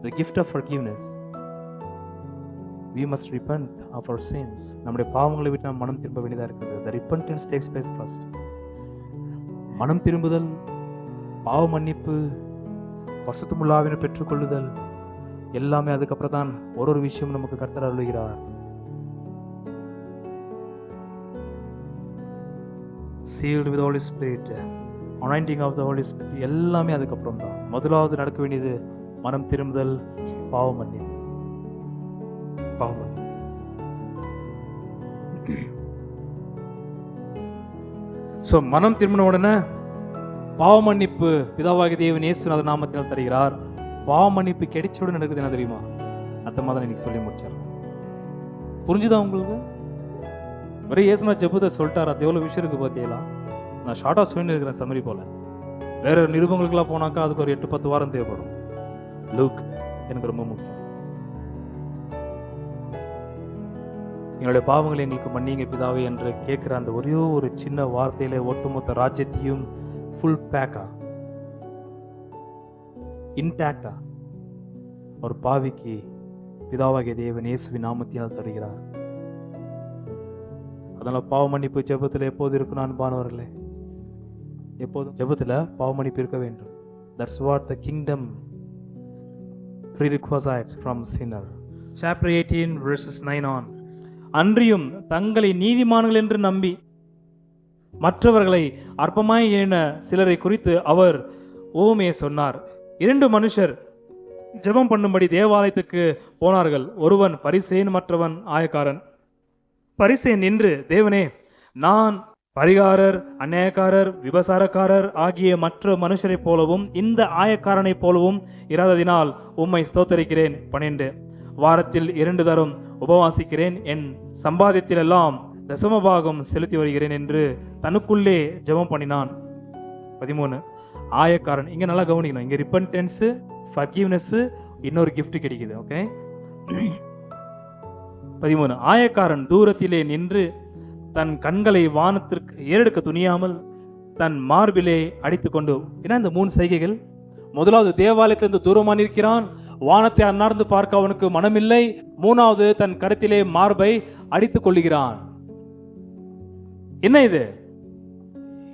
S1: the gift of forgiveness, we must repent of our sins. நம்முடைய பாவங்களை விட்டு நாம் மனம் திரும்ப வேண்டியதா இருக்குது. The repentance takes place first. மனம் திரும்புதல், பாவ மன்னிப்பு, பரிசுத்தமுள்ள ஆவியை பெற்றுக்கொள்ளுதல் எல்லாமே அதுக்கப்புறம் தான் ஒரு விஷயம் நமக்கு கர்த்தர் அருளுகிறார். Sealed with the Holy Spirit, anointing of the Holy Spirit எல்லாமே அதுக்கப்புறம் தான். முதலாவது நடக்க வேண்டியது மனம் திரும்புதல், பாவ மன்னிப்பு. ஸோ மனம் திரும்பின உடனே பாவ மன்னிப்பு பிதாவாகிய தேவன் இயேசுநாதர் நாமத்தில் தருகிறார். பாவ மன்னிப்பு கிடைச்ச உடனே நடக்குது என்ன தெரியுமா? அந்த மாதிரி இன்னைக்கு சொல்லி முடிச்சிடறேன். புரிஞ்சுதா உங்களுக்கு? ஒரே இயேசுநாதர் ஜெபத்தை சொல்லிட்டார். அது எவ்வளோ விஷயம் இருக்கு பார்த்தீங்களா? நான் ஷார்ட்டாக சொல்லி இருக்கிறேன் சம்மரி போல. வேற நிருபங்களுக்கெல்லாம் போனாக்கா அதுக்கு ஒரு 8-10 வாரம் தேவைப்படும். லூக் எனக்கு ரொம்ப முக்கியம். எங்களுடைய பாவங்களை எங்களுக்கு மன்னிங்க பிதாவே என்று கேட்குற அந்த ஒரே ஒரு சின்ன வார்த்தையில ஒட்டுமொத்த ராஜ்யத்தையும் ஃபுல் பேக்கா இன்டாக்டா ஒரு பாவிக்கு பிதாவாகிய தேவன் இயேசுவின் நாமத்தினால் தருகிறார். அதனால பாவ மன்னிப்பு ஜெபத்தில் எப்போது இருக்கணும் அன்பானவர்களே? எப்போதும் ஜெபத்தில் பாவ மன்னிப்பு இருக்க வேண்டும். That's what the kingdom prerequisites from sinner. Chapter 18 verses 9 on. அன்றியும் தங்களை நீதிமான்கள் என்று நம்பி மற்றவர்களை அற்பமாய் என சிலரை குறித்து அவர் ஓமே சொன்னார். 2 மனுஷர் ஜெபம் பண்ணும்படி தேவாலயத்துக்கு போனார்கள். ஒருவன் பரிசேயன், மற்றவன் ஆயக்காரன். பரிசேயன் நின்று, தேவனே, நான் பரிகாரர், அநியாயக்காரர், விபசாரக்காரர் ஆகிய மற்ற மனுஷரைப் போலவும் இந்த ஆயக்காரனைப் போலவும் இராததினால் உம்மை ஸ்தோத்தரிக்கிறேன். 12 வாரத்தில் 2 தரம் உபவாசிக்கிறேன், என் சம்பாதியத்தில் எல்லாம் தசமபாகம் செலுத்தி வருகிறேன் என்று தனக்குள்ளே ஜெபம் பண்ணினான். 13 ஆயக்காரன். இங்க நல்லா கவனிக்கணும். இங்க ரிப்பன்டன்ஸ், ஃபர்கிவ்னஸ், இன்னொரு கிஃப்ட் கிடைக்குது. ஓகே. 13 ஆயக்காரன் தூரத்திலே நின்று தன் கண்களை வானத்திற்கு ஏறெடுக்க துணியாமல் தன் மார்பிலே அடித்து கொண்டு. ஏன்னா இந்த 3 செய்கைகள். முதலாவது தேவாலயத்திலிருந்து தூரமாக இருக்கிறான், வானத்தை அன்னார்ந்து பார்க்க அவனுக்கு மனமில்லை. 3வது தன் கருத்திலே மார்பை அடித்துக் கொள்ளுகிறான். என்ன இது?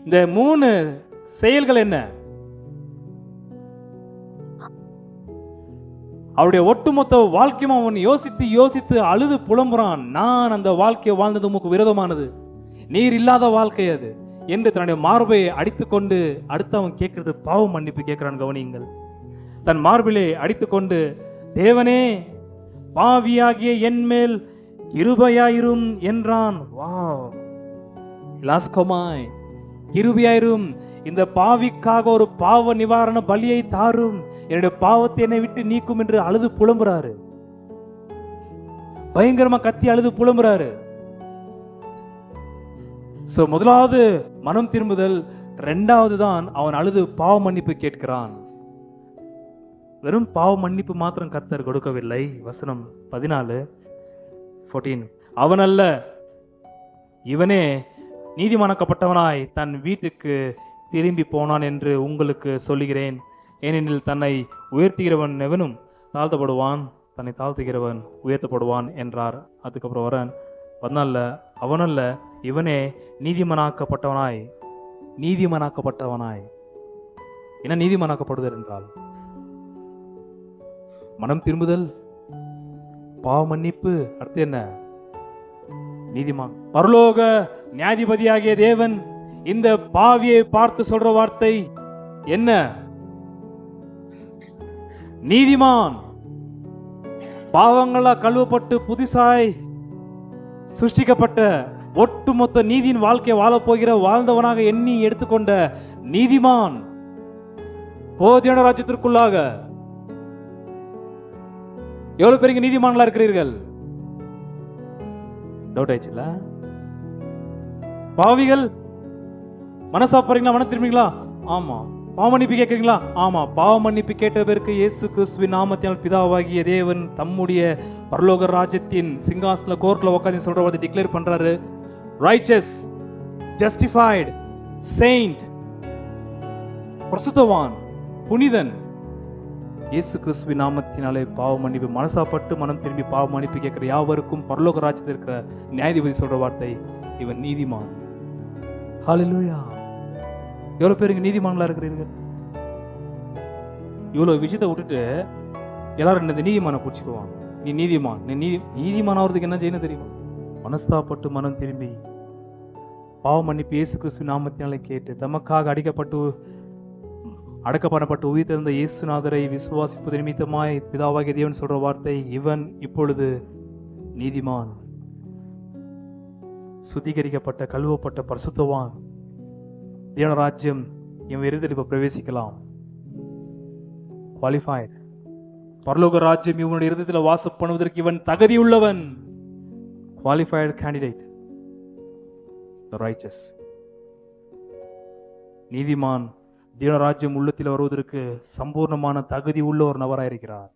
S1: இந்த 3 செயல்கள் என்ன? அவருடைய ஒட்டுமொத்த வாழ்க்கையும் அவன் யோசித்து யோசித்து அழுது புலம்புறான். நான் அந்த வாழ்க்கையை வாழ்ந்தது உமக்கு விரோதமானது, நீர் இல்லாத வாழ்க்கை அது என்று தன்னுடைய மார்பை அடித்துக்கொண்டு அடுத்து அவன் கேட்கிறது பாவ மன்னிப்பு கேட்கிறான். கவனியுங்கள். தன் மார்பிலே அடித்துக்கொண்டு, தேவனே, பாவியாகிய என் மேல் கிருபையாயிரும் என்றான். வாவ், லாஸ்கமாய், கிருபையாயிரும், இந்த பாவிக்காக ஒரு பாவ நிவாரண பலியை தாரும், என்னுடைய பாவத்தை என்னை விட்டு நீக்கும் என்று அழுது புலம்புறாரு. பயங்கரமா கத்தி அழுது புலம்புறாரு. சோ முதலாவது மனம் திரும்புதல், 2வது தான் அவன் அழுது பாவ மன்னிப்பு கேட்கிறான். வெறும் பாவ மன்னிப்பு மாத்திரம் கர்த்தர் கொடுக்கவில்லை. வசனம் 14 அவன் அல்ல, இவனே நீதிமானாக்கப்பட்டவனாய் தன் வீட்டுக்கு திரும்பி போனான் என்று உங்களுக்கு சொல்லுகிறேன். ஏனெனில் தன்னை உயர்த்துகிறவன் எவனும் தாழ்த்தப்படுவான், தன்னை தாழ்த்துகிறவன் உயர்த்தப்படுவான் என்றார். அதுக்கப்புறம் வரன் 14 அவனல்ல, இவனே நீதிமானாக்கப்பட்டவனாய். என்ன நீதிமானாக்கப்படுதல் என்றால் மனம் திரும்புதல், பாவ மன்னிப்பு, அடுத்து என்ன? நீதிமான். பரலோக நியாயாதிபதியாகிய தேவன் இந்த பாவியை பார்த்து சொல்ற வார்த்தை என்ன? நீதிமான். பாவங்களா கழுவப்பட்டு புதிசாய் சிருஷ்டிக்கப்பட்ட ஒட்டுமொத்த நீதியின் வாழ்க்கையை வாழப் போகிற வாழ்ந்தவனாக எண்ணி எடுத்துக்கொண்ட நீதிமான் போதியான ராஜ்யத்திற்குள்ளாக எவ்வளவு பேருக்கு நீதிமான்களா இருக்கிறீர்கள்? டவுட் ஆயிடுச்சுல? பாவிகள் மனசா போறீங்களா? மன திரும்பிங்களா? ஆமா. பாவ மன்னிப்பு கேட்குறீங்களா? ஆமா, பாவ மன்னிப்பு கேட்ட பேருக்கு இயேசு கிறிஸ்துவின் நாமத்தினால் பிதாவாகிய தேவன் தம்முடைய பரலோக ராஜ்யத்தின் சிங்காசன கோர்ட்ல உட்கார்ந்து சொல்ற வார்த்தை டிக்ளேர் பண்றாரு. ரைச்சஸ், ஜஸ்டிஃபைட், செயின்ட், பரிசுத்தவான், புனிதன், இயேசு கிறிஸ்துவின் நாமத்தினாலே பாவ மன்னிப்பு, மனசாப்பட்டு மனம் திரும்பி பாவ மன்னிப்பு கேட்கிற யாவருக்கும் பரலோக ராஜ்யத்தில் இருக்கிற நியாயாதிபதி சொல்ற வார்த்தை, இவன் நீதிமான். ஹல்லேலூயா. எவ்வளவு பேர் இங்க நீதிமான்களா இருக்கிறீர்கள்? இவ்வளவு விஷயத்தை விட்டுட்டு எல்லாரும் இந்த நீதிமான பிடிச்சிக்குவாங்க. நீ நீதிமான், நீ நீதிமான் ஆகிறதுக்கு என்ன செய்யணும் தெரியுமா? மனஸ்தாப்பட்டு மனம் திரும்பி பாவ மன்னிப்பு இயேசு கிறிஸ்து நாமத்தினாலே கேட்டு தமக்காக அடக்கப்படப்பட்டு உயிர்த்தெழுந்த இயேசுநாதரை விசுவாசிப்பது நிமித்தமாய் பிதாவாகிய தேவன் சொல்ற வார்த்தை, இவன் இப்பொழுது நீதிமான், சுத்திகரிக்கப்பட்ட கழுவப்பட்ட பரிசுத்தவான். தேவ ராஜ்யம் இவன் இருதல் இப்ப பிரவேசிக்கலாம். குவாலிஃபைட். பரலோக ராஜ்யம் இவனுடைய இருதயத்தில் வாசம் பண்ணுவதற்கு இவன் தகுதி உள்ளவன். குவாலிஃபைட் கேண்டிடேட், தி ரைச்சஸ். நீதிமான் தேவ ராஜ்யம் உள்ளத்தில் வருவதற்கு சம்பூர்ணமான தகுதி உள்ள ஒரு நபராக இருக்கிறார்.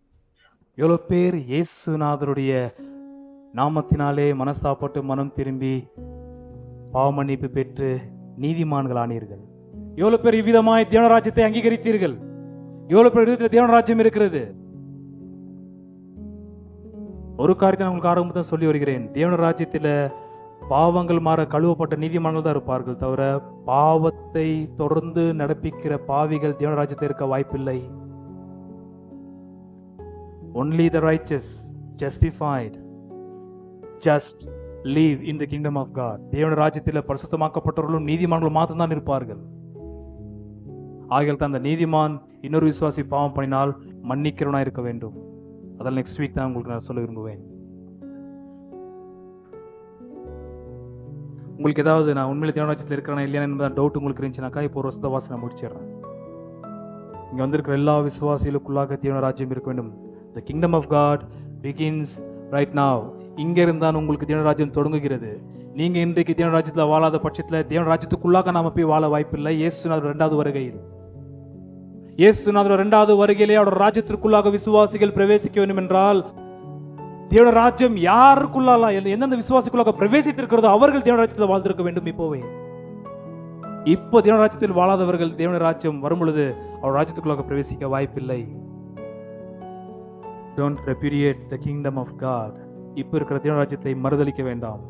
S1: எவ்வளவு பேர் இயேசுநாதருடைய நாமத்தினாலே மனஸ்தாப்பட்டு மனம் திரும்பி பாவ மன்னிப்பு பெற்று நீதிமான்கள் ஆனீர்கள்? எவ்வளவு பேர் இவ்விதமாய் தேவ ராஜ்யத்தை அங்கீகரித்தீர்கள்? எவ்வளவு பேர் இடத்துல தேவ ராஜ்யம் இருக்கிறது? ஒரு காரியத்தை நான் உங்களுக்கு ஆரம்பத்தில் சொல்லி வருகிறேன். தேவ ராஜ்யத்தில் பாவங்கள் மாற கழுவப்பட்ட நீதிமான்கள் தான் இருப்பார்கள், தவிர பாவத்தை தொடர்ந்து நடப்பிக்கிற பாவிகள் தேவ ராஜ்யத்தில் இருக்க வாய்ப்பில்லை. Only the righteous, justified, just live in the kingdom of God. தேவனுடைய ராஜ்யத்தில் பரிசுத்தமாக்கப்பட்டவர்களும் நீதிமான்களும் மாத்திரம் தான் இருப்பார்கள். ஆகியால் தான் அந்த நீதிமான் இன்னொரு விசுவாசி பாவம் பண்ணினால் மன்னிக்கிறவனா இருக்க வேண்டும். அதில் நெக்ஸ்ட் வீக் தான் உங்களுக்கு நான் சொல்ல விரும்புவேன். உங்களுக்கு ஏதாவது நான் உண்மையில தேவ ராஜ்யத்தில் இருக்கிறேனா இல்லையா என்பது டவுட் உங்களுக்கு இருந்துச்சுனாக்கா இப்போ ஒரு வருஷத்தை வாசனை முடிச்சிடுறேன். இங்கே வந்திருக்கிற எல்லா விசுவாசிகளுக்குள்ளாக தேவ ராஜ்யம் இருக்க வேண்டும். The kingdom of God begins right now. இங்கே இருந்தால் உங்களுக்கு தேவ ராஜ்யம் தொடங்குகிறது. நீங்கள் இன்றைக்கு தேவ ராஜ்யத்தில் வாழாத பட்சத்தில் தேவ ராஜ்யத்துக்குள்ளாக நாம போய் வாழ வாய்ப்பில்லை. இயேசுநாதர் இரண்டாவது வருகையில், இயேசுநாதர் இரண்டாவது வருகையிலே அவருடைய ராஜ்யத்திற்குள்ளாக விசுவாசிகள் பிரவேசிக்க வேண்டும் என்றால் தேவ ராஜ்யம் யாருக்குள்ளால எந்தெந்த விசுவாசிக்குள்ளாக பிரவேசித்திருக்கிறதோ அவர்கள் தேவ ராஜ்யத்தில் வாழ்ந்திருக்க வேண்டும். இப்போ தேவ ராஜ்யத்தில் வாழாதவர்கள் தேவ ராஜ்யம் வரும் பொழுது அவர் ராஜ்யத்துக்குள்ளாக பிரவேசிக்க வாய்ப்பில்லை. Don't repudiate the kingdom of God. இப்போ இருக்கிற தேவ ராஜ்யத்தை மறுதலிக்க வேண்டாம்.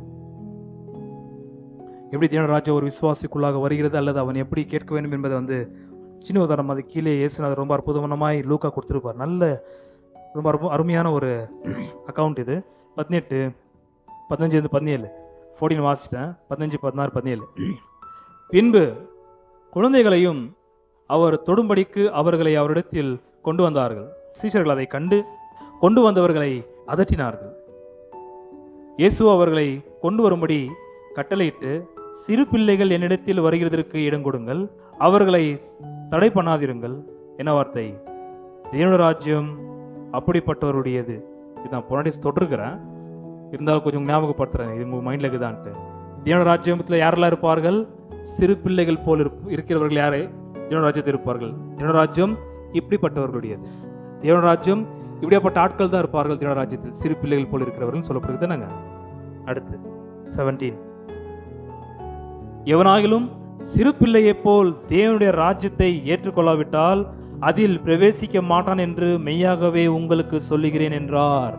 S1: எப்படி தேவ ராஜ்யம் ஒரு விசுவாசிக்குள்ளாக வருகிறது அல்லது அவன் எப்படி கேட்க வேண்டும் என்பதை சின்ன உதாரணம், அது கீழே இயேசுநாதர் ரொம்ப அற்புதமாய் லூக்கா கொடுத்துருப்பார். நல்ல ரொம்ப அருமையான ஒரு அக்கவுண்ட் இது. 18, 15, 17 14 வாசிட்டேன். 15, 16, 17. பின்பு குழந்தைகளையும் அவர் தொடும்படிக்கு அவர்களை அவரிடத்தில் கொண்டு வந்தார்கள். சீஷர்கள் அதை கண்டு கொண்டு வந்தவர்களை அதட்டினார்கள். இயேசு அவர்களை கொண்டு வரும்படி கட்டளையிட்டு, சிறு பிள்ளைகள் என்னிடத்தில் வருகிறதற்கு இடம் கொடுங்கள், அவர்களை தடை பண்ணாதிருங்கள். என்ன வார்த்தை? தேவ ராஜ்யம் அப்படிப்பட்டவருடையது. இது நான் போராடி தொடர்கிறேன், இருந்தாலும் கொஞ்சம் ஞாபகப்படுத்துறேன், இது உங்க மைண்ட்ல இருக்குதான்ட்டு. தேவ ராஜ்யத்தில் யாரெல்லாம் இருப்பார்கள்? சிறு பிள்ளைகள் போல் இருக்கிறவர்கள் யாரே தேவ ராஜ்யத்தில் இருப்பார்கள். தேவ ராஜ்யம் இப்படிப்பட்டவர்களுடையது. தேவ ராஜ்யம் இப்படியாப்பட்ட ஆட்கள் தான் இருப்பார்கள் தேவ ராஜ்யத்தில், சிறு பிள்ளைகள் போல் இருக்கிறவர்கள் சொல்லப்படுகிறது. நாங்க அடுத்து 17, எவனாகிலும் சிறு பிள்ளையை போல் தேவனுடைய ராஜ்யத்தை ஏற்றுக்கொள்ளாவிட்டால் அதில் பிரவேசிக்க மாட்டான் என்று மெய்யாகவே உங்களுக்கு சொல்லுகிறேன் என்றார்.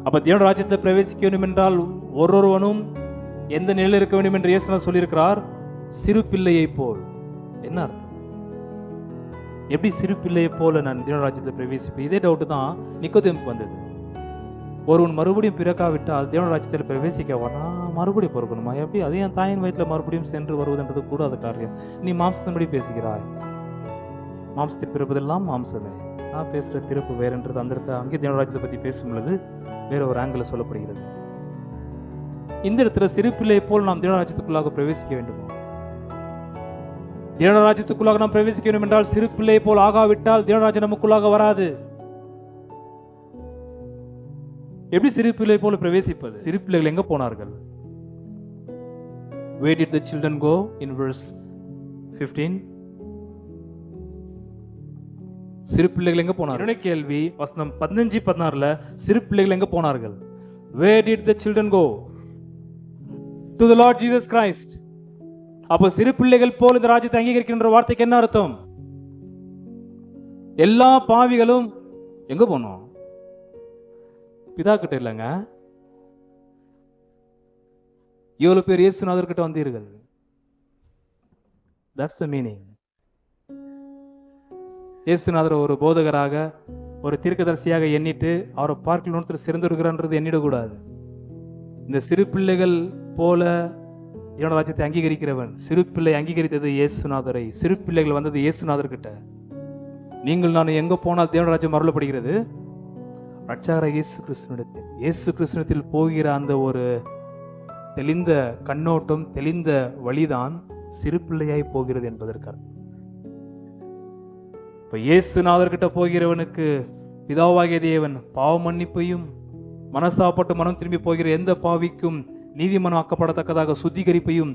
S1: அப்ப தேவ ராஜ்யத்தில் பிரவேசிக்க வேண்டும் என்றால் ஒருவனும் எந்த நிலையில் இருக்க வேண்டும் என்று இயேசு சொல்லியிருக்கிறார்? சிறு பிள்ளையை போல். என்ன அர்த்தம்? எப்படி சிறு பிள்ளையை போல நான் தேவ ராஜ்யத்தில் பிரவேசிப்பேன்? இதே டவுட் தான் நிக்கோதேமுக்கு வந்தது. ஒருவன் மறுபடியும் பிறக்காவிட்டால் தேவ ராஜ்யத்தில் பிரவேசிக்க மறுபடியும் பிறக்கணுமா? எப்படி? அதே என் தாயின் வயிற்றில் மறுபடியும் சென்று வருவதுன்றது கூடாத காரியம். நீ மாம்சத்தின்படி பேசுகிறாய். மாம்சத்தில் பிறப்பதெல்லாம் மாம்சமே. நான் பேசுகிற திருப்பு வேறுன்றது அந்த இடத்துல அங்கே தேவ ராஜ்யத்தை பற்றி பேசும் பொழுது வேற ஒரு ஆங்கிள் சொல்லப்படுகிறது. இந்த இடத்துல சிறு பிள்ளை போல் நாம் தேவ ராஜ்யத்துக்குள்ளாக பிரவேசிக்க வேண்டுமா? தேவ ராஜ்யத்துக்குள்ளாக நாம் பிரவேசிக்க வேண்டும் என்றால் சிறு பிள்ளை போல் ஆகாவிட்டால் தேவ ராஜ்யம் நமக்குள்ளாக வராது. எப்படி சிறு பிள்ளை போல பிரவேசிப்பது? சிறு பிள்ளைகள் எங்க போனார்கள்? Where did the children go? In verse 15,
S2: சிறு பிள்ளைகள் எங்க போனார்கள்?
S1: என்னுடைய கேள்வி வசனம் 15-16
S2: சிறு பிள்ளைகள் எங்க போனார்கள்? Where did the children go? To the Lord Jesus Christ. அப்போ சிறு பிள்ளைகள் போல் இந்த ராஜ்யத்தை அங்கீகரிக்கின்ற வார்த்தைக்கு என்ன அர்த்தம்? எல்லா பாவிகளும் எங்க போனோம்? பிதா கிட்ட இல்லைங்க. எவ்வளவு பேர் இயேசுநாதர் கிட்ட வந்தீர்கள்? That's the meaning. இயேசுநாதர் ஒரு போதகராக ஒரு தீர்க்கதரிசியாக எண்ணிட்டு அவரை பார்க்கணும் சிறந்திருக்கிறான்றது எண்ணிடக்கூடாது. இந்த சிறு பிள்ளைகள் போல தேவனுடைய ராஜ்யத்தை அங்கீகரிக்கிறவன். சிறு பிள்ளை அங்கீகரித்தது இயேசுநாதரை. சிறு பிள்ளைகள் வந்தது இயேசுநாதர் கிட்ட. நீங்கள் நான் எங்க போனால் தேவனுடைய ராஜ்யம் அருளப்படுகிறது? ரட்சகராகிய இயேசு கிறிஸ்துவிடத்தில். இயேசு கிறிஸ்துவிடத்தில் போகிற அந்த ஒரு தெளிந்த கண்ணோட்டம், தெளிந்த வழிதான் சிறு பிள்ளையாய் போகிறது என்பதற்காக. இப்ப இயேசுநாதர்கிட்ட போகிறவனுக்கு பிதாவாகிய தேவன் பாவ மன்னிப்பையும், மனஸ்தாபப்பட்டு மனம் திரும்பி போகிற எந்த பாவிக்கும் நீதிமன்றம் ஆக்கப்படத்தக்கதாக சுத்திகரிப்பையும்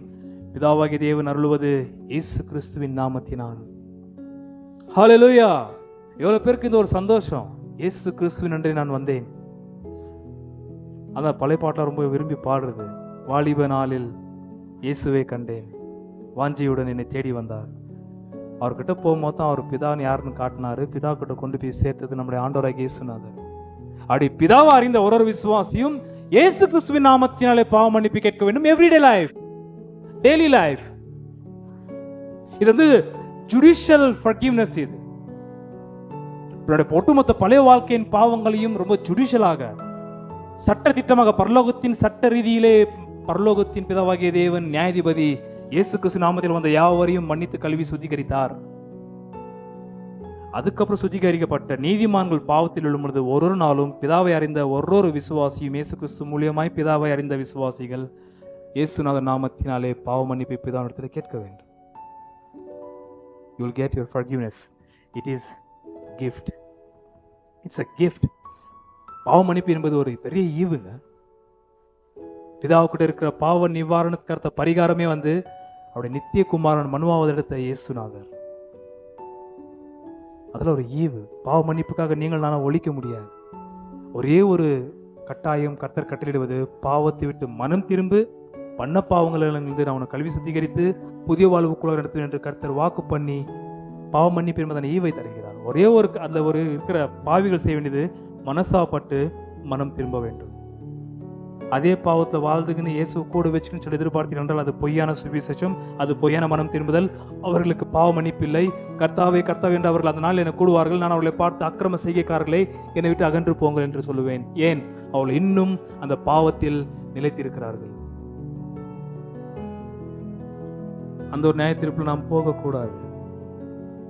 S2: பிதாவாகிய தேவன் அருள்வது இயேசு கிறிஸ்துவின் நாமத்தினால். ஹல்லேலூயா! எவ்வளவு பேருக்கு இந்த ஒரு சந்தோஷம். இயேசு கிறிஸ்துவின் அன்றே நான் வந்தேன். அதான் பழைய பாட்டை ரொம்ப விரும்பி பாடுறது. வாலிப நாளில் இயேசுவை கண்டேன், வாஞ்சியுடன் என்னை தேடி வந்தார். அவர்கிட்ட போகும்போது தான் அவர் பிதான்னு யாருன்னு காட்டினாரு. பிதா கிட்ட கொண்டு போய் சேர்த்தது நம்முடைய ஆண்டவராகிய இயேசுநாதர். அப்படி பிதாவை அறிந்த ஒரு விசுவாசியும் இயேசு கிறிஸ்துவின் நாமத்தினாலே பாவ மன்னிப்பு கேட்க வேண்டும். Everyday life, daily life. இது வந்து ஜுடிஷியல் ஃபர்கிவ்னஸ். இது ஒட்டுமொத்த பழைய வாழ்க்கையின் பாவங்களையும் ரொம்ப ஜுடிஷியலாக, சட்ட திட்டமாக, பரலோகத்தின் சட்ட ரீதியிலே பரலோகத்தின் பிதாவாகிய தேவன் நியாயாதிபதி இயேசு கிறிஸ்து நாமத்தில் வந்த யாவரையும் மன்னித்து கழுவி சுத்திகரித்தார். அதுக்கப்புறம் சுத்திகரிக்கப்பட்ட நீதிமான்கள் பாவத்தில் விழும்பொழுது ஒரு நாளும் பிதாவை அறிந்த ஒரு விசுவாசியும் இயேசு கிறிஸ்து மூலியமாய் பிதாவை அறிந்த விசுவாசிகள் இயேசுநாதர் நாமத்தினாலே பாவ மன்னிப்பை பிதாவிடத்தில் கேட்க வேண்டும். You will get your forgiveness. It is gift. It's a gift. பாவ மன்னிப்பு என்பது ஒரு பெரிய ஈவுங்க. பிதாவுக்கிட்ட இருக்கிற பாவ நிவாரணத்துக்கு பரிகாரமே வந்து அவருடைய நித்திய குமாரன் மனுவாவது எடுத்த இயேசுநாதர். அதுல ஒரு ஈவு. பாவ மன்னிப்புக்காக நீங்கள் நானும் ஒழிக்க முடியாது. ஒரே ஒரு கட்டாயம் கர்த்தர் கட்டளிடுவது, பாவத்தை விட்டு மனம் திரும்பு, பண்ண பாவங்களிலிருந்து அவனை கல்வி சுத்திகரித்து புதிய வாழ்வுக்குள்ள நடத்துவேன் என்று கர்த்தர் வாக்கு பண்ணி பாவ மன்னிப்பு என்பதனை ஈவை தருகிறார். ஒரே ஒரு அதுல ஒரு இருக்கிற பாவிகள் செய்ய வேண்டியது மனசாப்பட்டு மனம் திரும்ப வேண்டும். அதே பாவத்தில் வாழ்ந்துக்குன்னு இயேசு கூட வச்சுன்னு சொல்லி எதிர்பார்த்தீர்கள் என்றால் அது பொய்யான சுவிசேஷம், அது பொய்யான மனம் திரும்புதல். அவர்களுக்கு பாவ மன்னிப்பு இல்லை. கர்த்தாவே கர்த்தாவே என்று அவர்கள் அதனால் என்னை கூடுவார்கள். நான் அவர்களை பார்த்து அக்கிரம செய்கைக்காரர்களே என்னை விட்டு அகன்று போங்கள் என்று சொல்லுவேன். ஏன்? அவர்கள் இன்னும் அந்த பாவத்தில் நிலைத்திருக்கிறார்கள். அந்த ஒரு நியாய தீர்ப்பில் நாம் போகக்கூடாது.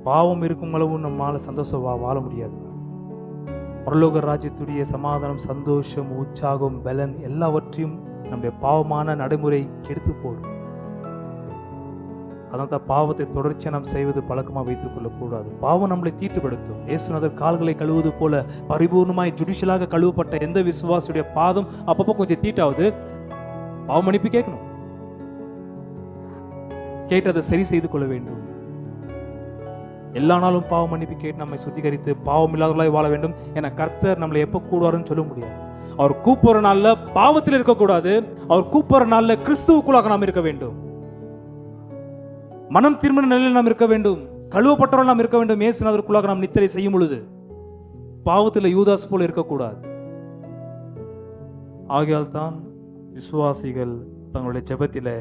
S2: பாவம் இருக்கும் அளவு நம்மால சந்தோஷம் வாழ முடியாது. பரலோக ராஜ்யத்துடைய சமாதானம், சந்தோஷம், உற்சாகம், பலன் எல்லாவற்றையும் நம்முடைய பாவமான நடைமுறை கெடுத்து போடும். அதனால பாவத்தை தொடர்ச்சியா நாம் செய்வது பழக்கமாக வைத்துக் கொள்ளக்கூடாது. பாவம் நம்மளை தீட்டுப்படுத்தும். இயேசுநாதர் கால்களை கழுவுவது போல பரிபூர்ணமாய் ஜுடிஷியலாக கழுவப்பட்ட எந்த விசுவாசியுடைய பாதம் அப்பப்போ கொஞ்சம் தீட்டாவது பாவ மன்னிப்பு கேட்கணும். கேட்டு அதை சரி செய்து கொள்ள வேண்டும். எல்லா நாளும் பாவ மன்னிப்பு கேட்டு நம்மை சுத்திகரித்து பாவம் இல்லாதவர்களாய் வாழ வேண்டும் என கர்த்தர் நம்மளை எப்ப கூடுவாருன்னு சொல்ல முடியாது. அவர் கூப்பிடுற நாள்ல பாவத்தில் இருக்கக்கூடாது. அவர் கூப்பிடுற நாள்ல கிறிஸ்துவுக்குள்ளாக நாம் இருக்க வேண்டும். மனம் திரும்பின நிலையில் நாம் இருக்க வேண்டும். கழுவப்பட்டவர்கள் நாம் இருக்க வேண்டும். இயேசுநாதருக்குள்ளாக நாம் நித்திரை செய்யும் பொழுது பாவத்தில் யூதாஸ் போல இருக்கக்கூடாது. ஆகையால் தான் விசுவாசிகள் தங்களுடைய ஜெபத்தில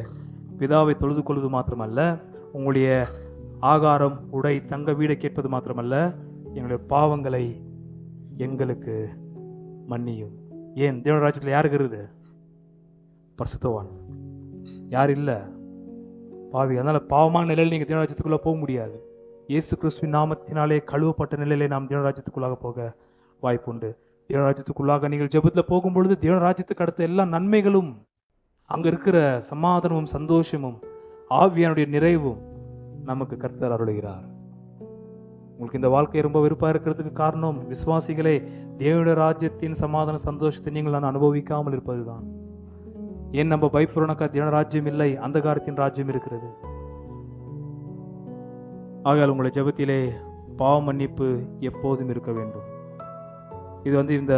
S2: பிதாவை தொழுது கொள்வது மாத்திரமல்ல, உங்களுடைய ஆகாரம், உடை, தங்க வீடை கேட்பது மாத்திரமல்ல, எங்களுடைய பாவங்களை எங்களுக்கு மன்னியும். ஏன்? தேவனுடைய ராஜ்யத்தில் யாருக்கு இருக்குது? பரிசுத்தவான். யார் இல்லை? பாவி. அதனால பாவமான நிலையில் நீங்கள் தேவனுடைய ராஜ்யத்துக்குள்ள போக முடியாது. இயேசு கிறிஸ்துவின் நாமத்தினாலே கழுவப்பட்ட நிலையிலே நாம் தேவனுடைய ராஜ்யத்துக்குள்ளாக போக வாய்ப்புண்டு. தேவனுடைய ராஜ்யத்துக்குள்ளாக நீங்கள் ஜெபத்தில் போகும் பொழுது தேவனுடைய ராஜ்யத்துக்கு அடுத்த எல்லா நன்மைகளும், அங்க இருக்கிற சமாதானமும் சந்தோஷமும் ஆவியானுடைய நிறைவும் நமக்கு கர்த்தர் அருளுகிறார். உங்களுக்கு இந்த வாழ்க்கை ரொம்ப விருப்பா இருக்கிறதுக்கு காரணம் விசுவாசிகளே, தேவனுடைய ராஜ்யத்தின் சமாதான சந்தோஷத்தை நீங்கள் நான் அனுபவிக்காமல் இருப்பதுதான். ஏன் நம்ம பயப்படுறோம்னாக்கா தேவனுடைய ராஜ்யம் இல்லை, அந்தகாரத்தின் ராஜ்யம் இருக்கிறது. ஆகையால் உங்களுடைய ஜெபத்திலே பாவ மன்னிப்பு எப்போதும் இருக்க வேண்டும். இது இந்த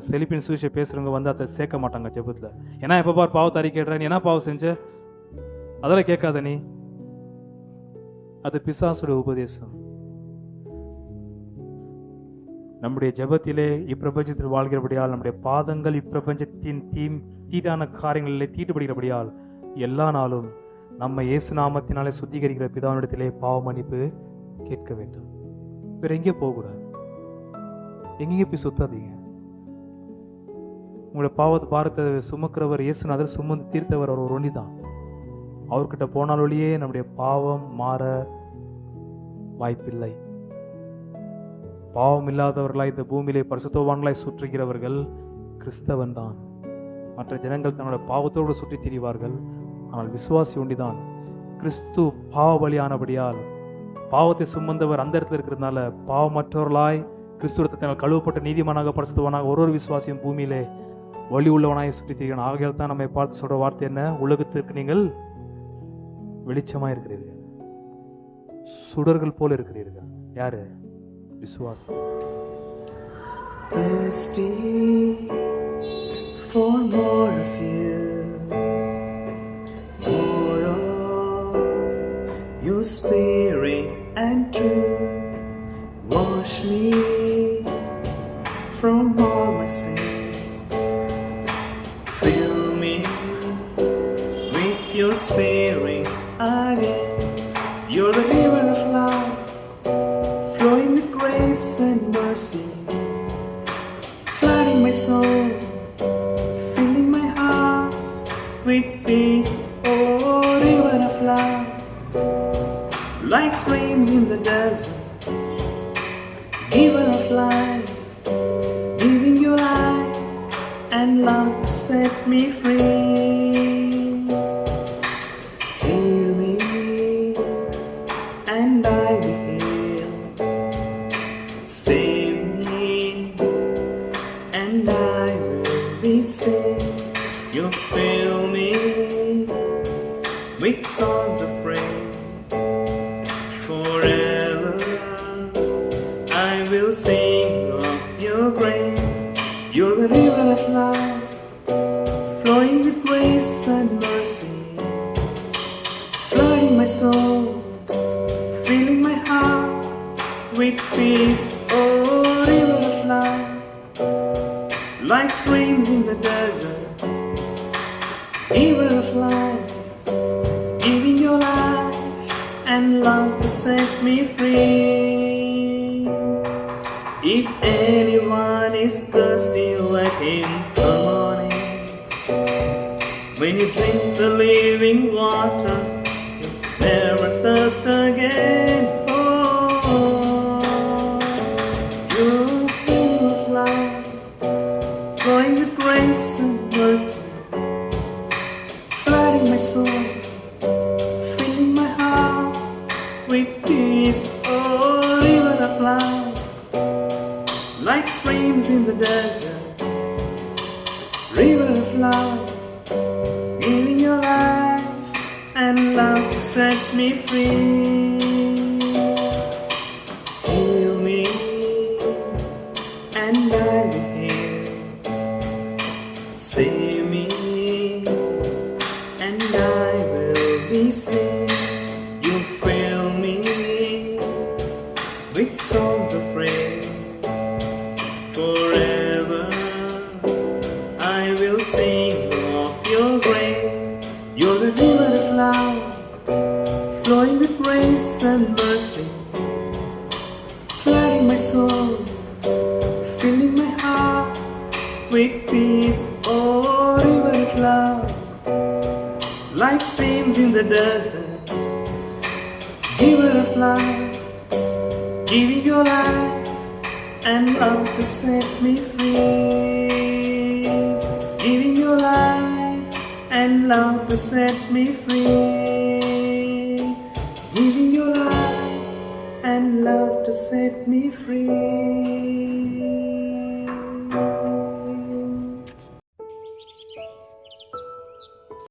S2: செழிப்பின் சுவிசேஷ பேசுகிறவங்க அதை சேர்க்க மாட்டாங்க ஜெபத்தில். ஏன்னா எப்போ பார் பாவத்தை அறிக்கையிடுற, நீ என்ன பாவம் செஞ்ச, அதெல்லாம் கேட்காத நீ. அது பிசாசுட உபதேசம். நம்முடைய ஜெபத்திலே இப்பிரபஞ்சத்தில் வாழ்கிறபடியால், நம்முடைய பாதங்கள் இப்பிரபஞ்சத்தின் தீட்டான காரியங்களிலே தீட்டுப்படுகிறபடியால், எல்லா நாளும் நம்ம இயேசு நாமத்தினாலே சுத்திகரிக்கிற பிதாவினிடத்திலே பாவ மன்னிப்பு கேட்க வேண்டும். வேற எங்கேயும் போகக்கூடாது, எங்கேயும் போய் சுத்தாதீங்க. உங்களோட பாவத்தை பாரத்தை சுமக்கிறவர் இயேசுநாதர், சுமந்து தீர்த்தவர் அவர் ஒண்டி தான். அவர்கிட்ட போனாலொழியே நம்முடைய பாவம் மாற வாய்ப்பில்லை. பாவம் இல்லாதவர்களாய் இந்த பூமியிலே பரிசுத்தவான்களாய் சுற்றுகிறவர்கள் கிறிஸ்தவன் தான். மற்ற ஜனங்கள் தன்னோட பாவத்தோடு சுற்றி திரிவார்கள், ஆனால் விசுவாசி ஒண்டிதான். கிறிஸ்து பாவ பலியானபடியால் பாவத்தை சுமந்தவர் அந்த இடத்துல இருக்கிறதுனால பாவமற்றவர்களாய் கிறிஸ்துவ கழுவப்பட்ட நீதிமானாக பரிசுத்தவானாக ஒரு விசுவாசியும் பூமியிலே வழி உள்ளவனாய் சுற்றி திரிகிறான். ஆகையால் தான் நம்மை பார்த்து சொல்ற வார்த்தை என்ன? உலகத்திற்கு நீங்கள் வெளிச்சமா இருக்கிறீர்கள், சுடர்கள் போல இருக்கிறீர்கள். யாரு? விசுவாசம்.
S3: Thirsty for more of you, more of your spirit and truth. Wash me from all my sin, fill me with your spirit again. You're the river of life, flowing with grace and mercy, flooding my soul, filling my heart with peace. Oh, river of life, like streams in the desert, giver of life, giving your life and love to set me free. Heal me and I will heal, save me and I will be saved. You fill me with songs of praise, forever I will sing of your grace. You're the river of life, flowing with grace and mercy, flooding my soul, filling my heart with peace. Oh, river of life, like streams in the desert, river of life, giving your life and love to set me free. If anyone is thirsty, let him come on in. When you drink the living water, you'll never thirst again. Oh, you're full of life, flowing with grace and mercy, flooding my soul, filling my heart with peace. Oh, river of life, like streams in the desert, river of life, giving your life and love to set me free. Heal me and I will heal, save me and I will be saved. You fill me with songs of praise, forever I will sing of your grace. You're the river of life, flowing with grace and mercy, flooding my soul, filling my heart with peace. Oh, river of love, like streams in the desert, giver of life, giving your life and love to set me free. Giving your life and love to set me free. Giving your life and love to set me free.